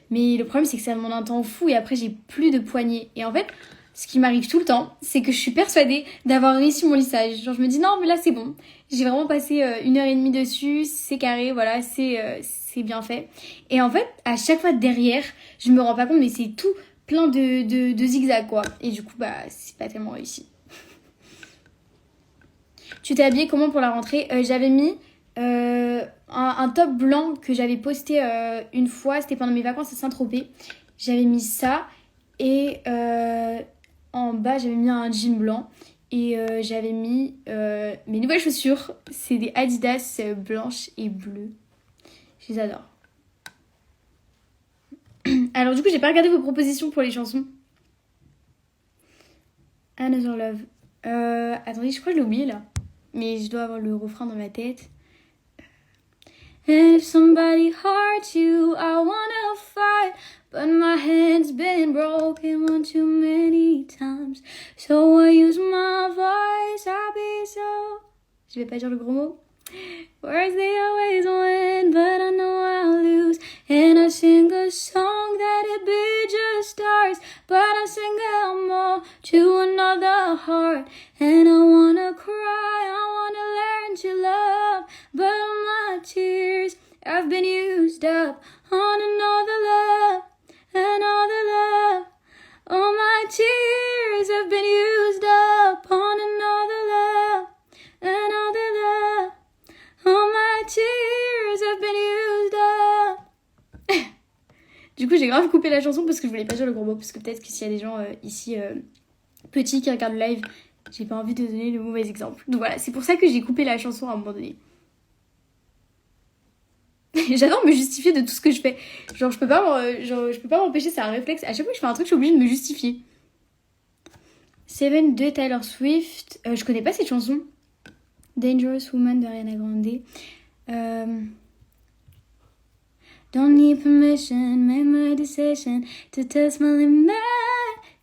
Mais le problème, c'est que ça demande un temps fou et après, j'ai plus de poignets. Et en fait, ce qui m'arrive tout le temps, c'est que je suis persuadée d'avoir réussi mon lissage. Genre, je me dis non, mais là, c'est bon. J'ai vraiment passé 1h30 dessus, c'est carré, voilà, c'est bien fait. Et en fait, à chaque fois derrière, je me rends pas compte, mais c'est tout plein de zigzags, quoi. Et du coup, bah, c'est pas tellement réussi. Tu t'es habillée comment pour la rentrée? J'avais mis un top blanc que j'avais posté une fois, c'était pendant mes vacances à Saint-Tropez. J'avais mis ça et en bas j'avais mis un jean blanc et j'avais mis mes nouvelles chaussures. C'est des Adidas blanches et bleues. Je les adore. Alors du coup j'ai pas regardé vos propositions pour les chansons. Another Love. Attendez, je crois que je l'ai oublié là. Mais je dois avoir le refrain dans ma tête. And if somebody hurt you, I wanna fight. But my hand's been broken one too many times. So I use my voice, I'll be so... Je vais pas dire le gros mot. Words they always win, but I know I'll lose. And I sing a song that it be just stars. But I sing them all to another heart. And I wanna cry, I wanna learn to love. But my tears have been used up on another love, another love. All my tears have been used up on another love, another love. All my tears have been used up. Du coup, j'ai grave coupé la chanson parce que je voulais pas dire le gros mot. Parce que peut-être que s'il y a des gens ici petits qui regardent le live, J'ai pas envie de donner le mauvais exemple. Donc voilà, c'est pour ça que j'ai coupé la chanson à un moment donné. J'adore me justifier de tout ce que je fais. Genre, je peux pas m'empêcher, c'est un réflexe. À chaque fois que je fais un truc, je suis obligée de me justifier. Seven de Taylor Swift. Je connais pas cette chanson. Dangerous Woman de Ariana Grande. Don't need permission, make my decision to test my limit.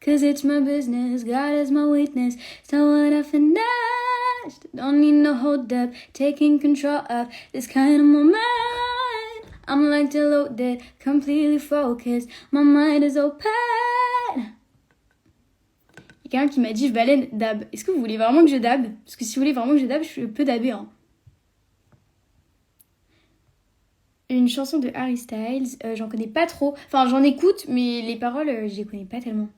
Cause it's my business, God is my witness. So what I finished. Don't need no hold up, taking control of this kind of moment. I'm like loaded, completely focused. My mind is open. Il y a quelqu'un qui m'a dit je baleine dab. Est-ce que vous voulez vraiment que je dab? Parce que si vous voulez vraiment que je dab, je peux dabber. Hein. Une chanson de Harry Styles, j'en connais pas trop. Enfin, j'en écoute, mais les paroles, je les connais pas tellement.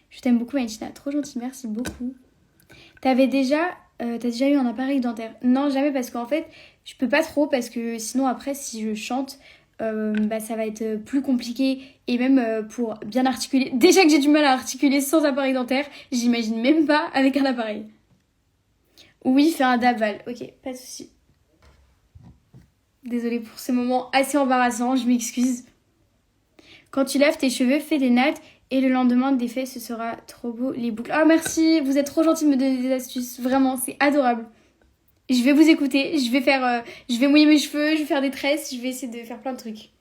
Je t'aime beaucoup, Valentina. Trop gentille, merci beaucoup. T'as déjà eu un appareil dentaire? Non, jamais, parce qu'en fait, je peux pas trop, parce que sinon, après, si je chante, ça va être plus compliqué. Et même pour bien articuler... Déjà que j'ai du mal à articuler sans appareil dentaire, j'imagine même pas avec un appareil. Oui, faire un dabal. Ok, pas de souci. Désolée pour ce moment assez embarrassant, je m'excuse. Quand tu laves tes cheveux, fais des nattes et le lendemain des faits, ce sera trop beau, les boucles. Ah merci, vous êtes trop gentil de me donner des astuces, vraiment, c'est adorable. Je vais vous écouter, je vais mouiller mes cheveux, je vais faire des tresses, je vais essayer de faire plein de trucs.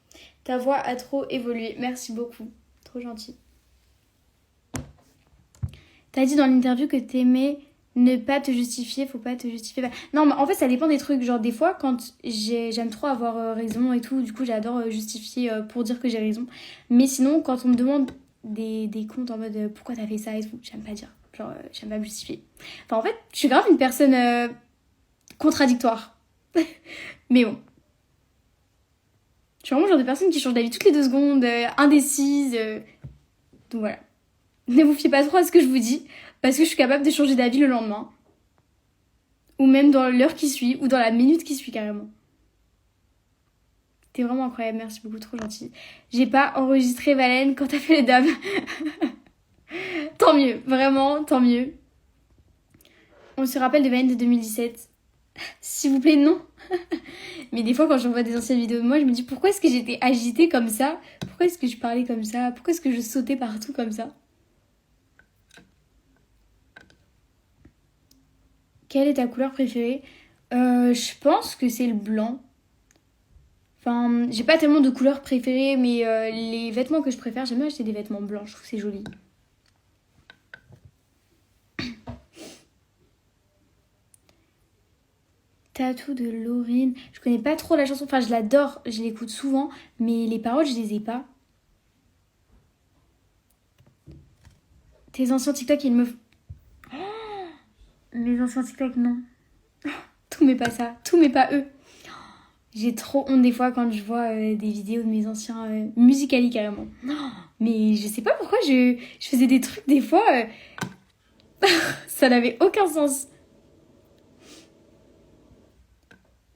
Ta voix a trop évolué, merci beaucoup, trop gentil. T'as dit dans l'interview que t'aimais ne pas te justifier, faut pas te justifier. Non, mais en fait, ça dépend des trucs. Genre, des fois, quand j'aime trop avoir raison et tout, du coup, j'adore justifier pour dire que j'ai raison. Mais sinon, quand on me demande des comptes en mode pourquoi t'as fait ça et tout, j'aime pas dire. Genre, j'aime pas me justifier. Enfin, en fait, je suis grave une personne contradictoire. Mais bon. Je suis vraiment le genre de personne qui change d'avis toutes les 2 secondes, indécise. Donc voilà. Ne vous fiez pas trop à ce que je vous dis. Parce que je suis capable de changer d'avis le lendemain. Ou même dans l'heure qui suit. Ou dans la minute qui suit carrément. T'es vraiment incroyable. Merci beaucoup. Trop gentil. J'ai pas enregistré Valène quand t'as fait les dames. Tant mieux. Vraiment, tant mieux. On se rappelle de Valène de 2017. S'il vous plaît, non. Mais des fois, quand j'envoie des anciennes vidéos de moi, je me dis pourquoi est-ce que j'étais agitée comme ça? Pourquoi est-ce que je parlais comme ça? Pourquoi est-ce que je sautais partout comme ça? Quelle est ta couleur préférée? Je pense que c'est le blanc. Enfin, j'ai pas tellement de couleurs préférées, mais les vêtements que je préfère, j'aime bien acheter des vêtements blancs, je trouve que c'est joli. Tatou de Laurine. Je connais pas trop la chanson, enfin je l'adore, je l'écoute souvent, mais les paroles, je les ai pas. Tes anciens TikTok, ils me... Les anciens TikTok, non. Tout mais pas ça, tout mais pas eux. J'ai trop honte des fois quand je vois des vidéos de mes anciens Musical.ly carrément. Mais je sais pas pourquoi je faisais des trucs des fois... ça n'avait aucun sens.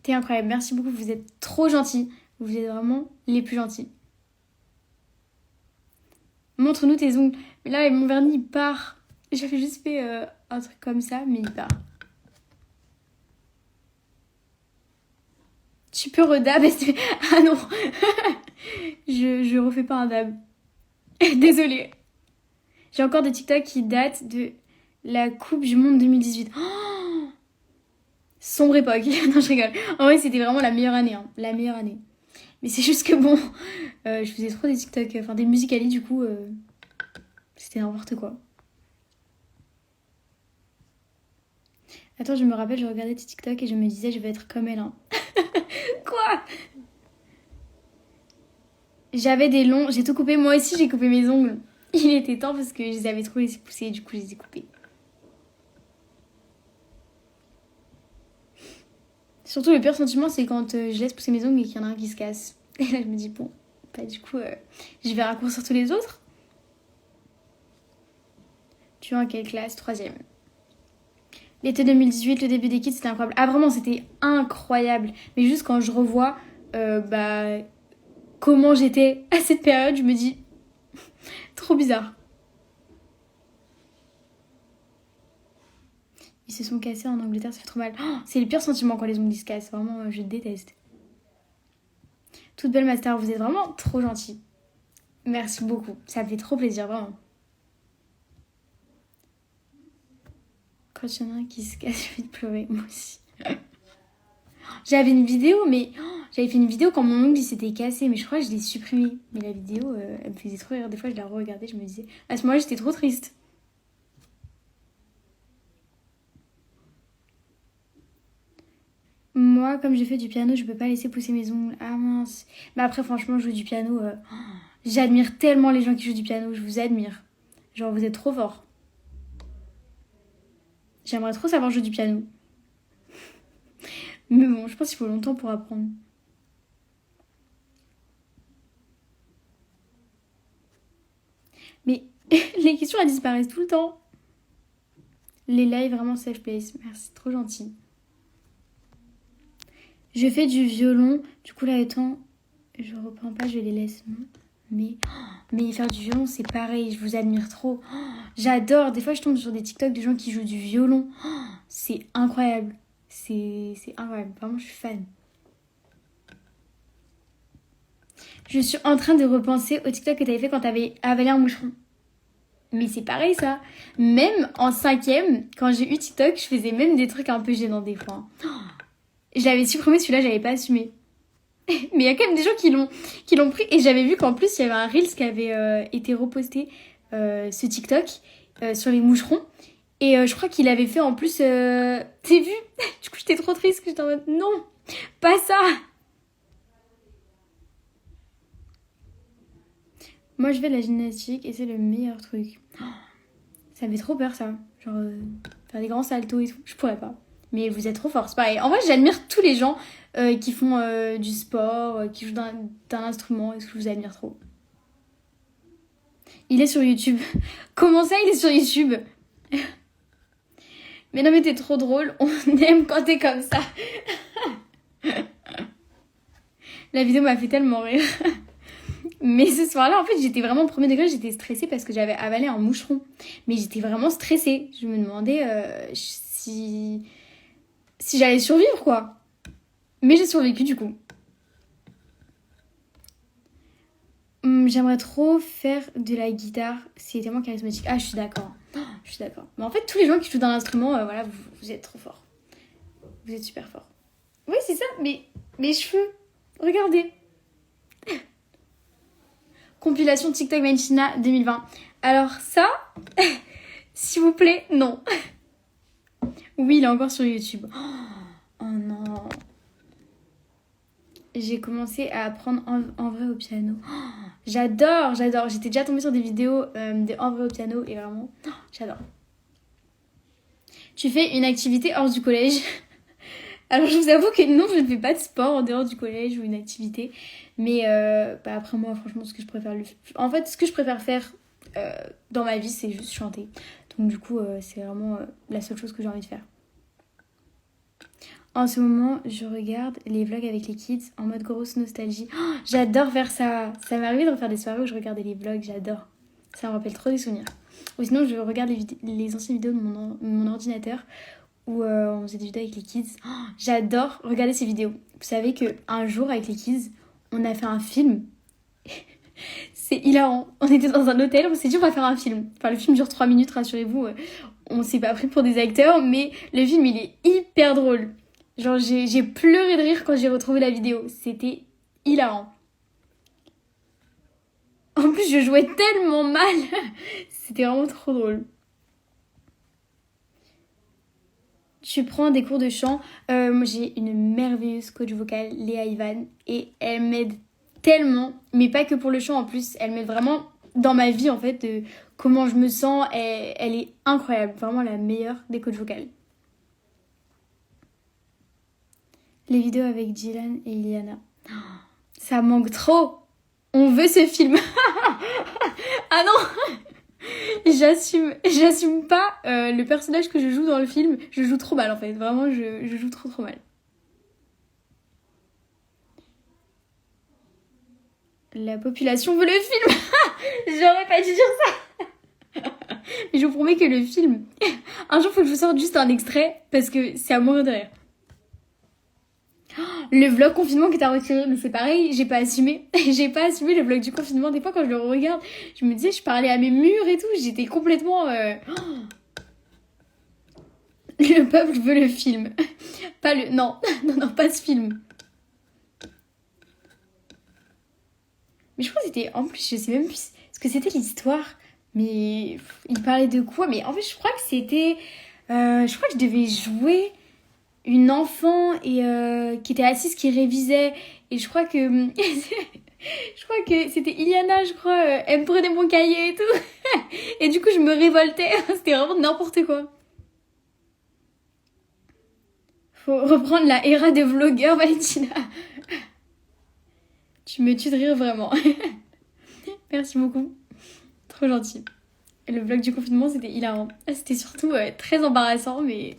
T'es incroyable, merci beaucoup, vous êtes trop gentils. Vous êtes vraiment les plus gentils. Montre-nous tes ongles. Mais là, mon vernis, il part. J'avais juste fait un truc comme ça, mais il part. Tu peux redab. Ah non. je refais pas un dab. Désolée. J'ai encore des TikTok qui datent de la Coupe du Monde 2018. Oh, sombre époque. Non, je rigole. En vrai, c'était vraiment la meilleure année. Hein. La meilleure année. Mais c'est juste que bon, je faisais trop des TikTok, enfin des Musical.ly du coup, c'était n'importe quoi. Attends, je me rappelle, je regardais tes TikTok et je me disais, je vais être comme elle. Hein. Quoi? J'avais des longs, j'ai tout coupé. Moi aussi, j'ai coupé mes ongles. Il était temps parce que je les avais trop laissés pousser et du coup, je les ai coupés. Surtout, le pire sentiment, c'est quand je laisse pousser mes ongles et qu'il y en a un qui se casse. Et là, je me dis, bon, bah, du coup, je vais raccourcir tous les autres. Tu es en quelle classe? 3e. L'été 2018, le début des Kids, c'était incroyable. Ah, vraiment, c'était incroyable. Mais juste quand je revois comment j'étais à cette période, je me dis, trop bizarre. Ils se sont cassés en Angleterre, ça fait trop mal. Oh, c'est le pire sentiment quand les ongles se cassent. Vraiment, je déteste. Toute belle master, vous êtes vraiment trop gentils. Merci beaucoup. Ça me fait trop plaisir, vraiment. Quand il y en a un qui se casse, j'ai envie de pleurer, moi aussi. J'avais une vidéo, mais j'avais fait une vidéo quand mon ongle il s'était cassé, mais je crois que je l'ai supprimée. Mais la vidéo, elle me faisait trop rire. Des fois, je la re-regardais, je me disais... À ce moment-là, j'étais trop triste. Moi, comme j'ai fait du piano, je peux pas laisser pousser mes ongles. Ah mince. Mais après, franchement, jouer du piano, j'admire tellement les gens qui jouent du piano. Je vous admire. Genre, vous êtes trop forts. J'aimerais trop savoir jouer du piano. Mais bon, je pense qu'il faut longtemps pour apprendre. Mais les questions, elles disparaissent tout le temps. Les lives, vraiment safe place. Merci, trop gentil. Je fais du violon. Du coup, là, étant... Je reprends pas, je les laisse. Non. Mais faire du violon, c'est pareil. Je vous admire trop. J'adore. Des fois, je tombe sur des TikTok de gens qui jouent du violon. C'est incroyable. C'est incroyable. Vraiment, je suis fan. Je suis en train de repenser au TikTok que t'avais fait quand t'avais avalé un moucheron. Mais c'est pareil ça. Même en 5e, quand j'ai eu TikTok, je faisais même des trucs un peu gênants des fois. Je l'avais supprimé, celui-là, j'avais pas assumé. Mais il y a quand même des gens qui l'ont pris. Et j'avais vu qu'en plus, il y avait un Reels qui avait été reposté, ce TikTok, sur les moucherons. Et je crois qu'il avait fait en plus... T'as vu? Du coup, j'étais trop triste que j'étais en mode, non, pas ça. Moi, je fais de la gymnastique et c'est le meilleur truc. Ça me fait trop peur, ça. Genre, faire des grands saltos et tout. Je pourrais pas. Mais vous êtes trop fort, c'est pareil. En vrai, j'admire tous les gens qui font du sport, qui jouent d'un instrument. Est-ce que je vous admire trop? Il est sur YouTube. Comment ça, il est sur YouTube? Mais non, mais t'es trop drôle. On aime quand t'es comme ça. La vidéo m'a fait tellement rire. Mais ce soir-là, en fait, j'étais vraiment au premier degré, j'étais stressée parce que j'avais avalé un moucheron. Mais j'étais vraiment stressée. Je me demandais si j'allais survivre, quoi. Mais j'ai survécu, du coup. J'aimerais trop faire de la guitare. C'est tellement charismatique. Ah, je suis d'accord. Je suis d'accord. Mais en fait, tous les gens qui jouent d'un instrument, voilà, vous êtes trop forts. Vous êtes super forts. Oui, c'est ça. Mais mes cheveux, regardez. Compilation TikTok Manchina 2020. Alors ça, s'il vous plaît, non. Oui, il est encore sur YouTube. Oh non. J'ai commencé à apprendre en vrai au piano. J'adore. J'étais déjà tombée sur des vidéos de en vrai au piano et vraiment, j'adore. Tu fais une activité hors du collège? Alors je vous avoue que non, je ne fais pas de sport en dehors du collège ou une activité. Mais après moi, franchement, ce que je préfère faire dans ma vie, c'est juste chanter. Donc du coup, c'est vraiment la seule chose que j'ai envie de faire. En ce moment, je regarde les vlogs avec les kids en mode grosse nostalgie. Oh, j'adore faire ça. Ça m'est arrivé de refaire des soirées où je regardais les vlogs, j'adore. Ça me rappelle trop des souvenirs. Ou sinon, je regarde les anciennes vidéos de mon ordinateur où on faisait des vidéos avec les kids. Oh, j'adore regarder ces vidéos. Vous savez qu'un jour, avec les kids, on a fait un film. C'est hilarant. On était dans un hôtel, on s'est dit on va faire un film. Enfin, le film dure 3 minutes, rassurez-vous. On s'est pas pris pour des acteurs, mais le film, il est hyper drôle. Genre, j'ai pleuré de rire quand j'ai retrouvé la vidéo. C'était hilarant. En plus, je jouais tellement mal. C'était vraiment trop drôle. Tu prends des cours de chant. Moi, j'ai une merveilleuse coach vocale, Léa Ivan. Et elle m'aide tellement. Mais pas que pour le chant en plus. Elle m'aide vraiment dans ma vie, en fait. De comment je me sens. Elle est incroyable. Vraiment la meilleure des coachs vocales. Les vidéos avec Dylan et Iliana. Ça manque trop. On veut ce film. Ah non. J'assume pas le personnage que je joue dans le film. Je joue trop mal en fait. Vraiment, je joue trop mal. La population veut le film. J'aurais pas dû dire ça. Mais je vous promets que le film... Un jour, faut que je vous sorte juste un extrait parce que c'est à mourir de rire. Le vlog confinement que t'as retiré, mais c'est pareil, j'ai pas assumé. J'ai pas assumé le vlog du confinement. Des fois, quand je le regarde, je me disais, je parlais à mes murs et tout. J'étais complètement... Le peuple veut le film. Pas le... Non, non, pas ce film. Mais je crois que c'était... En plus, je sais même plus ce que c'était l'histoire. Mais il parlait de quoi? Mais en fait, je crois que c'était... je crois que je devais jouer une enfant et qui était assise, qui révisait. Et je crois que... je crois que c'était Iliana, je crois. Elle me prenait mon cahier et tout. Et du coup, je me révoltais. C'était vraiment n'importe quoi. Faut reprendre la era des vlogueurs, Valentina. Tu me tues de rire, vraiment. Merci beaucoup. Trop gentil. Le vlog du confinement, c'était hilarant. C'était surtout très embarrassant, mais...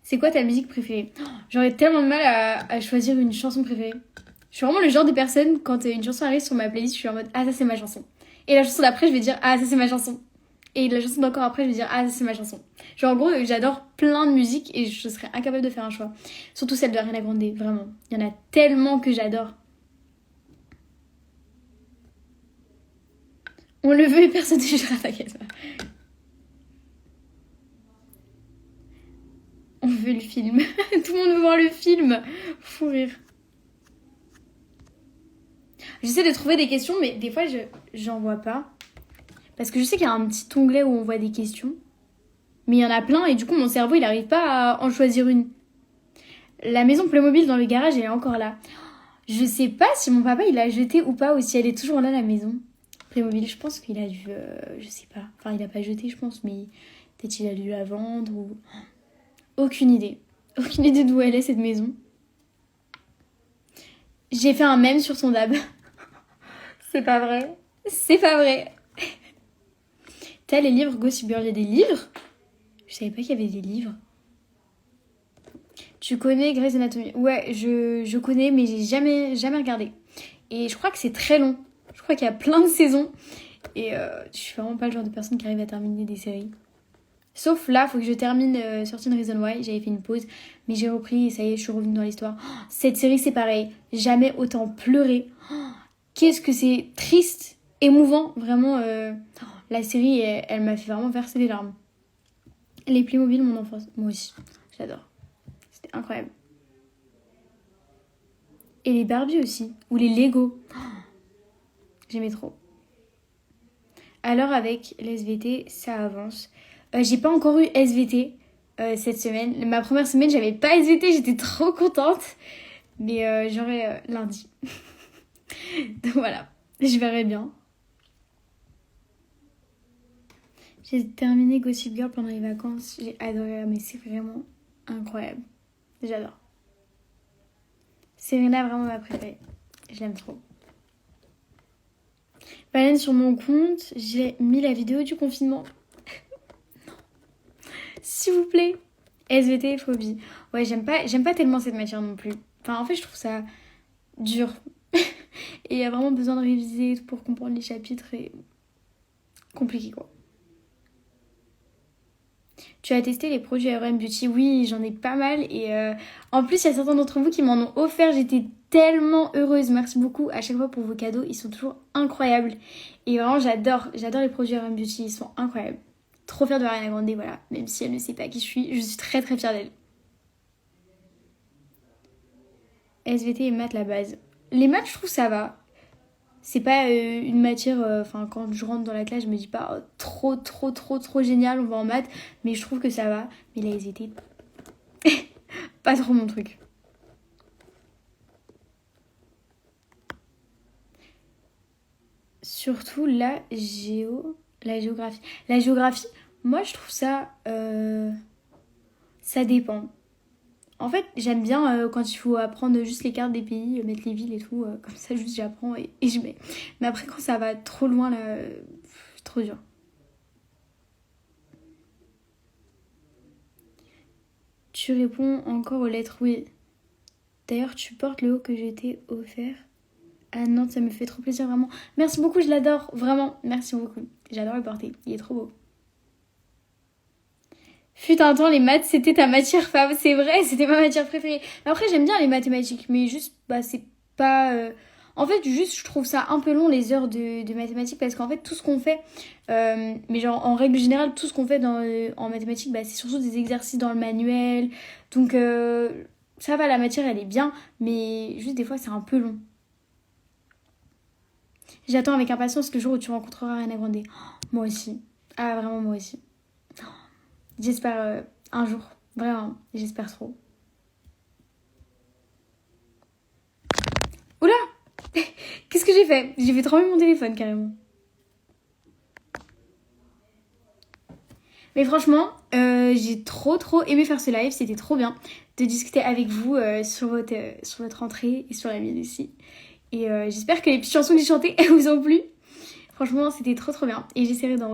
C'est quoi ta musique préférée? J'aurais tellement de mal à choisir une chanson préférée. Je suis vraiment le genre de personne, quand une chanson arrive sur ma playlist, je suis en mode ah, ça c'est ma chanson. Et la chanson d'après, je vais dire ah, ça c'est ma chanson. Et la chanson d'encore après, je vais dire ah, ça c'est ma chanson. Genre en gros, j'adore plein de musiques et je serais incapable de faire un choix. Surtout celle de Ariana Grande, vraiment. Il y en a tellement que j'adore. On le veut et personne ne jugera, t'inquiète pas. On veut le film. Tout le monde veut voir le film. Fou rire. J'essaie de trouver des questions, mais des fois, j'en vois pas. Parce que je sais qu'il y a un petit onglet où on voit des questions. Mais il y en a plein et du coup, mon cerveau, il n'arrive pas à en choisir une. La maison Playmobil dans le garage, elle est encore là. Je sais pas si mon papa, il l'a jetée ou pas, ou si elle est toujours là, la maison Playmobil. Je pense qu'il a dû... je sais pas. Enfin, il a pas jeté, je pense, mais peut-être qu'il a dû la vendre ou... Aucune idée. Aucune idée d'où elle est, cette maison. J'ai fait un mème sur son dab. C'est pas vrai. C'est pas vrai. T'as les livres Gossip Girl, il y a des livres? Je savais pas qu'il y avait des livres. Tu connais Grey's Anatomy? Ouais, je connais, mais j'ai jamais regardé. Et je crois que c'est très long. Je crois qu'il y a plein de saisons. Et je suis vraiment pas le genre de personne qui arrive à terminer des séries. Sauf là, faut que je termine 13 Reasons Why. J'avais fait une pause, mais j'ai repris et ça y est, je suis revenue dans l'histoire. Oh, cette série, c'est pareil. Jamais autant pleuré. Oh, qu'est-ce que c'est triste, émouvant. Vraiment, la série, elle m'a fait vraiment verser des larmes. Les Playmobil, mon enfance. Moi aussi, j'adore. C'était incroyable. Et les Barbie aussi. Ou les Lego. Oh, j'aimais trop. Alors avec l'SVT, ça avance. J'ai pas encore eu SVT cette semaine. Ma première semaine, j'avais pas SVT, j'étais trop contente. Mais j'aurai lundi. Donc voilà, je verrai bien. J'ai terminé Gossip Girl pendant les vacances. J'ai adoré, mais c'est vraiment incroyable. J'adore. Serena, vraiment ma préférée. Je l'aime trop. Baleine sur mon compte, j'ai mis la vidéo du confinement. S'il vous plaît. SVT, phobie. Ouais, j'aime pas tellement cette matière non plus. Enfin, en fait, je trouve ça dur. Et il y a vraiment besoin de réviser pour comprendre les chapitres et... compliqué, quoi. Tu as testé les produits RM Beauty? Oui, j'en ai pas mal. Et en plus, il y a certains d'entre vous qui m'en ont offert. J'étais tellement heureuse. Merci beaucoup à chaque fois pour vos cadeaux. Ils sont toujours incroyables. Et vraiment, j'adore les produits RM Beauty. Ils sont incroyables. Trop fière de Ariana Grande, voilà. Même si elle ne sait pas qui je suis très très fière d'elle. SVT et maths, la base. Les maths, je trouve ça va. C'est pas une matière... Enfin, quand je rentre dans la classe, je me dis pas trop génial, on va en maths. Mais je trouve que ça va. Mais la SVT, pas trop mon truc. Surtout la géographie. La géographie, moi, je trouve ça... ça dépend. En fait, j'aime bien quand il faut apprendre juste les cartes des pays, mettre les villes et tout. Comme ça, juste j'apprends et je mets. Mais après, quand ça va trop loin, là, c'est trop dur. Tu réponds encore aux lettres, oui. D'ailleurs, tu portes le haut que j'ai été offert. Ah non, ça me fait trop plaisir, vraiment. Merci beaucoup, je l'adore, vraiment. Merci beaucoup. J'adore le porter, il est trop beau. Fut un temps, les maths, c'était ta matière fave. C'est vrai, c'était ma matière préférée. Après, j'aime bien les mathématiques, mais juste, bah, c'est pas... En fait, juste, je trouve ça un peu long, les heures de mathématiques, parce qu'en fait, tout ce qu'on fait, mais genre, en règle générale, tout ce qu'on fait en mathématiques, bah, c'est surtout des exercices dans le manuel. Donc, ça va, la matière, elle est bien, mais juste, des fois, c'est un peu long. J'attends avec impatience le jour où tu rencontreras Ariana Grande. Oh, moi aussi. Ah, vraiment, moi aussi. J'espère un jour. Vraiment, j'espère trop. Oula. Qu'est-ce que j'ai fait? J'ai fait trembler mon téléphone carrément. Mais franchement, j'ai trop aimé faire ce live. C'était trop bien de discuter avec vous sur votre entrée et sur la mienne aussi. Et j'espère que les petites chansons que j'ai chantées, elles vous ont plu. Franchement, c'était trop bien. Et j'essaierai d'en